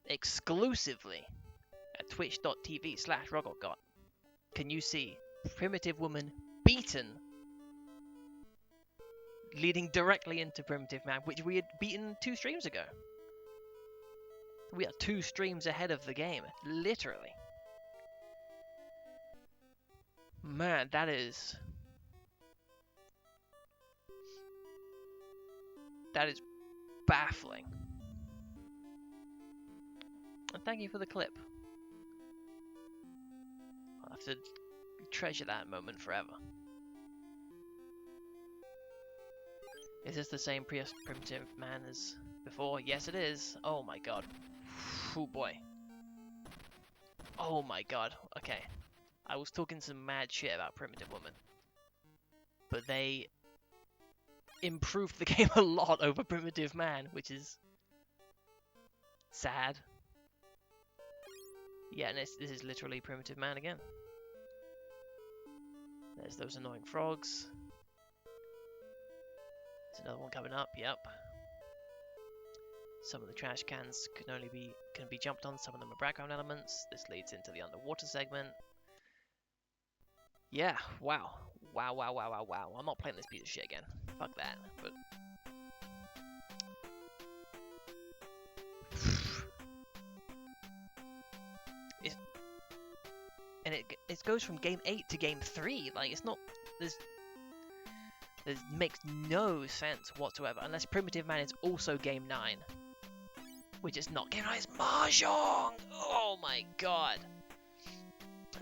A: exclusively at twitch.tv/rogotgot, can you see Primitive Woman beaten, leading directly into Primitive Man, which we had beaten 2 streams ago. We are 2 streams ahead of the game, literally. Man, that is baffling. And thank you for the clip. I'll have to treasure that moment forever. Is this the same Primitive Man as before? Yes, it is. Oh my god. Oh boy. Oh my god. Okay. I was talking some mad shit about Primitive Woman. But they improved the game a lot over Primitive Man, which is sad. Yeah, and this is literally Primitive Man again. There's those annoying frogs. There's another one coming up, yep. Some of the trash cans can be jumped on, some of them are background elements. This leads into the underwater segment. Yeah, wow. Wow. I'm not playing this piece of shit again. Fuck that. But it goes from game 8 to game 3. Like, it's not... There's makes no sense whatsoever. Unless Primitive Man is also game 9. Which it's not. Game 9 is Mahjong! Oh my god.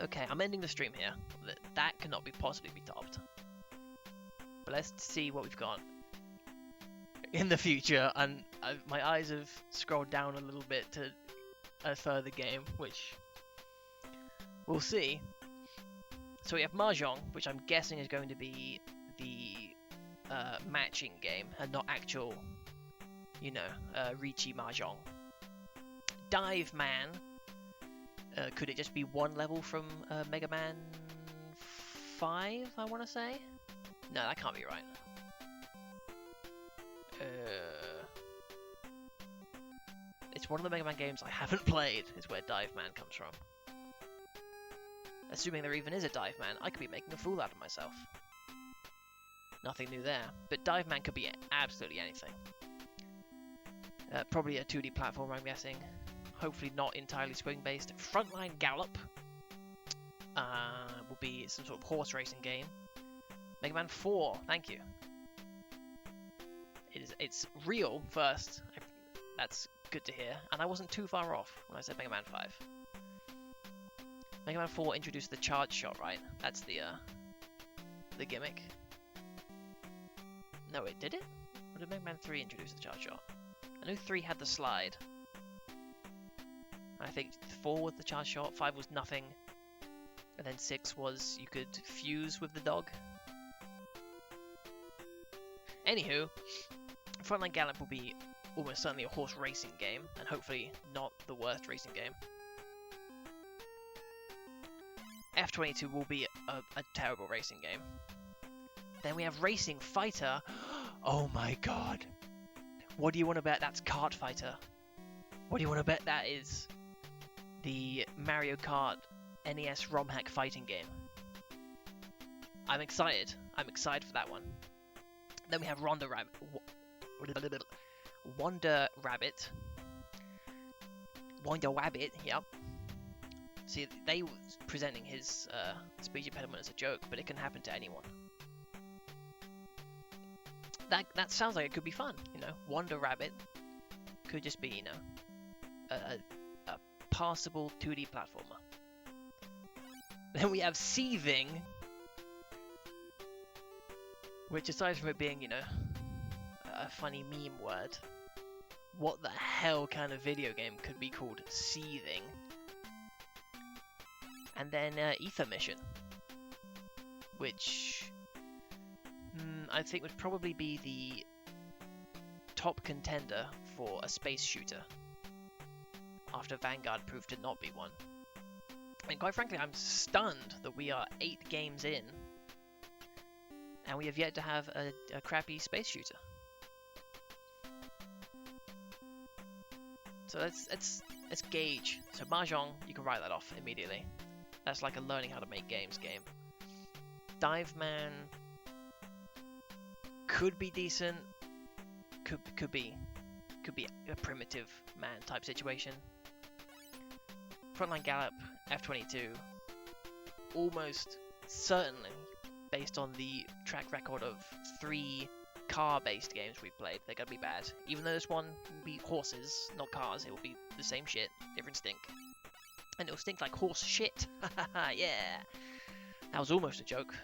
A: Okay, I'm ending the stream here. That cannot possibly be topped. But let's see what we've got in the future. And my eyes have scrolled down a little bit to a further game, which we'll see. So we have Mahjong, which I'm guessing is going to be the matching game and not actual, Ricci Mahjong. Dive Man. Could it just be one level from Mega Man 5, I want to say? No, that can't be right. It's one of the Mega Man games I haven't played, is where Dive Man comes from. Assuming there even is a Dive Man, I could be making a fool out of myself. Nothing new there. But Dive Man could be absolutely anything. Probably a 2D platformer, I'm guessing. Hopefully not entirely swing-based. Frontline Gallop will be some sort of horse racing game. Mega Man 4, thank you. It's real first. That's good to hear. And I wasn't too far off when I said Mega Man 5. Mega Man 4 introduced the charge shot, right? That's the gimmick. No, it did it? Or did Mega Man 3 introduce the charge shot? I knew 3 had the slide. I think 4 was the charge shot, 5 was nothing, and then 6 was you could fuse with the dog. Anywho, Frontline Gallop will be almost certainly a horse racing game, and hopefully not the worst racing game. F22 will be a terrible racing game. Then we have Racing Fighter. Oh my god. What do you want to bet that's Kart Fighter? What do you want to bet that is the Mario Kart NES ROM hack fighting game? I'm excited. I'm excited for that one. Then we have Wonder Rabbit. Wonder Rabbit, yep. See, they were presenting his speech impediment as a joke, but it can happen to anyone. That sounds like it could be fun, Wonder Rabbit could just be, a passable 2D platformer. Then we have Seething, which aside from it being, a funny meme word, what the hell kind of video game could be called Seething? And then Ether Mission, which I think would probably be the top contender for a space shooter, after Vanguard proved to not be one. And quite frankly, I'm stunned that we are 8 games in, and we have yet to have a crappy space shooter. So let's gauge. So Mahjong, you can write that off immediately. That's like a learning how to make games game. Dive Man could be decent. Could be a Primitive Man type situation. Frontline Gallop, F22, almost certainly, based on the track record of 3 car-based games we've played, they're gonna be bad. Even though this one will be horses, not cars, it will be the same shit, different stink. And it'll stink like horse shit. Yeah! That was almost a joke.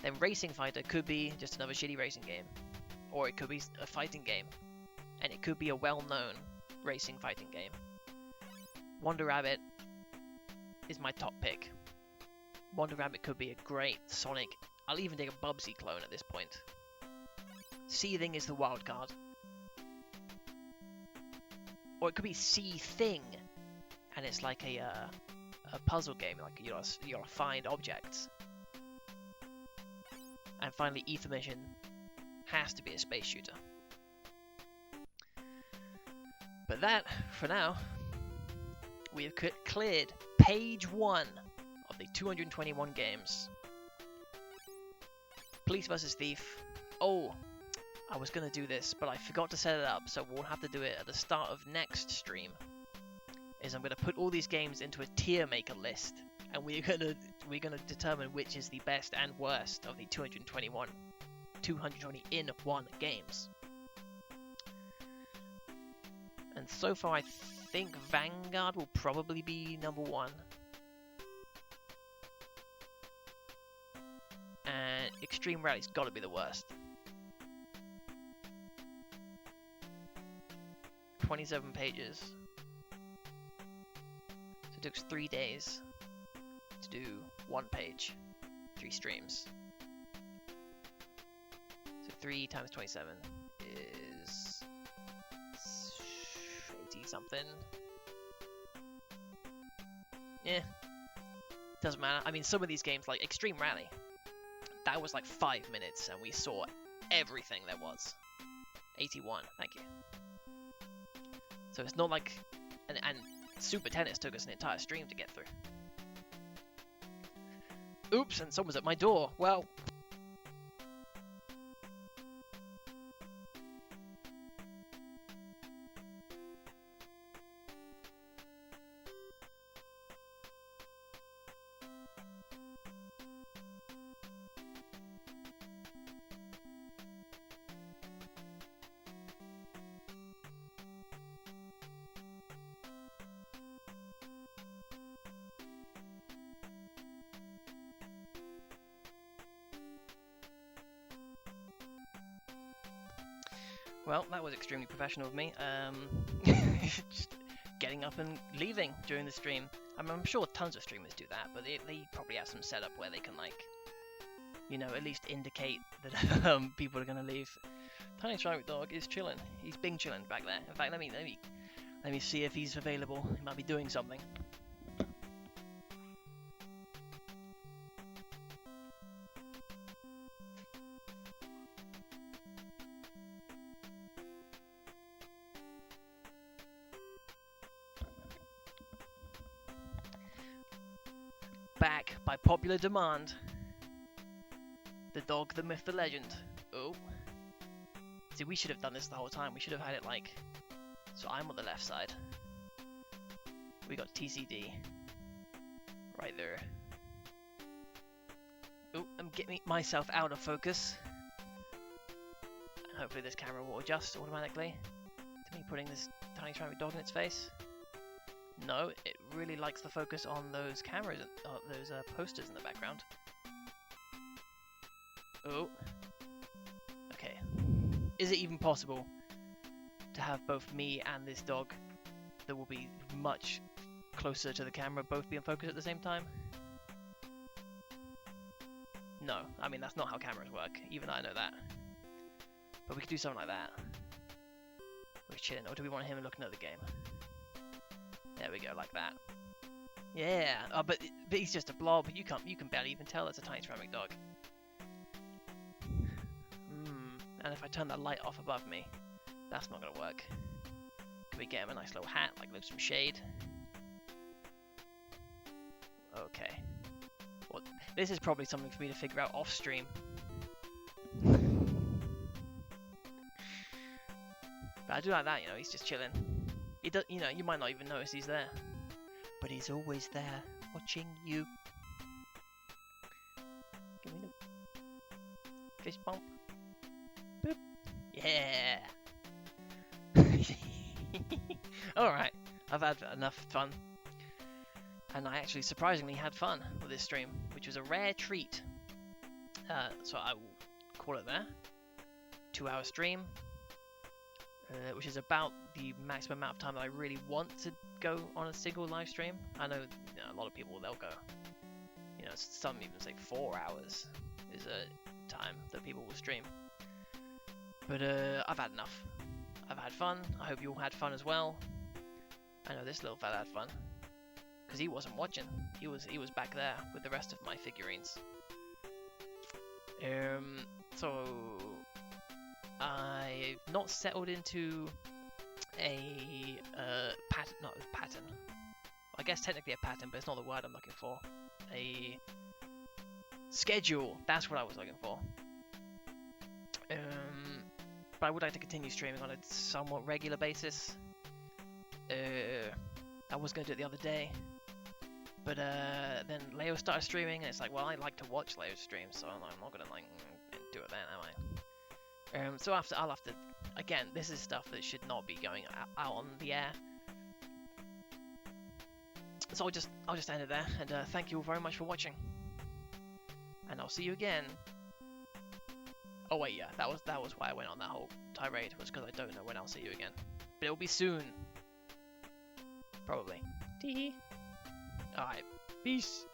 A: Then Racing Fighter could be just another shitty racing game. Or it could be a fighting game. And it could be a well-known racing fighting game. Wonder Rabbit is my top pick. Wonder Rabbit could be a great Sonic. I'll even take a Bubsy clone at this point. Seething is the wild card. Or it could be Sea-Thing. And it's like a puzzle game, like you gotta find objects. And finally, Ether Mission has to be a space shooter. But that, for now, we have cleared page 1 of the 221 games. Police vs. Thief. Oh, I was going to do this, but I forgot to set it up, so we'll have to do it at the start of next stream. I'm going to put all these games into a tier maker list, and we're going to determine which is the best and worst of the 220 in one games. And so far, I think Vanguard will probably be number 1. And Extreme Rally's got to be the worst. 27 pages. So it took 3 days to do 1 page, 3 streams. So 3 times 27 is 80 something. Yeah, doesn't matter. I mean, some of these games, like Extreme Rally, that was like 5 minutes and we saw everything there was. 81, thank you. So it's not like, and Super Tennis took us an entire stream to get through. Oops, and someone's at my door. Well. Well, that was extremely professional of me. Just getting up and leaving during the stream. I mean, I'm sure tons of streamers do that, but they probably have some setup where they can, like, you know, at least indicate that people are going to leave. Tiny Traffic Dog is chilling. He's bing chilling back there. In fact, let me see if he's available. He might be doing something. Back by popular demand. The dog, the myth, the legend. Oh. See, we should have done this the whole time. We should have had it like... So I'm on the left side. We got TCD. Right there. Oh, I'm getting myself out of focus. Hopefully this camera will adjust automatically to me putting this tiny traffic dog in its face. No, it really likes the focus on those cameras, those posters in the background. Oh. Okay. Is it even possible to have both me and this dog that will be much closer to the camera both be in focus at the same time? No. I mean, that's not how cameras work. Even I know that. But we could do something like that. We're chilling. Or do we want him looking at the game? There we go, like that. Yeah, but he's just a blob. You can barely even tell it's a tiny ceramic dog. And if I turn that light off above me, that's not gonna work. Can we get him a nice little hat, like with some shade? Okay. Well, this is probably something for me to figure out off stream. But I do like that, you know. He's just chilling. He does, you know, you might not even notice he's there, but he's always there, watching you. Give me the fist bump. Boop. Yeah. All right, I've had enough fun, and I actually surprisingly had fun with this stream, which was a rare treat. So I will call it there. 2-hour stream. Which is about the maximum amount of time that I really want to go on a single live stream. I know, you know, a lot of people, they'll go, you know, some even say 4 hours is a time that people will stream. But I've had enough. I've had fun. I hope you all had fun as well. I know this little fella had fun because he wasn't watching. He was back there with the rest of my figurines. So I've not settled into a pattern, not a pattern. I guess technically a pattern, but it's not the word I'm looking for. A schedule. That's what I was looking for. But I would like to continue streaming on a somewhat regular basis. I was going to do it the other day, but then Leo started streaming, and it's like, well, I like to watch Leo stream, so I'm not going to like do it then, am I? So I'll have to. Again, this is stuff that should not be going out on the air. So I'll just end it there, and thank you all very much for watching, and I'll see you again. Oh wait, yeah, that was why I went on that whole tirade, was because I don't know when I'll see you again, but it'll be soon, probably. Tee. All right, peace.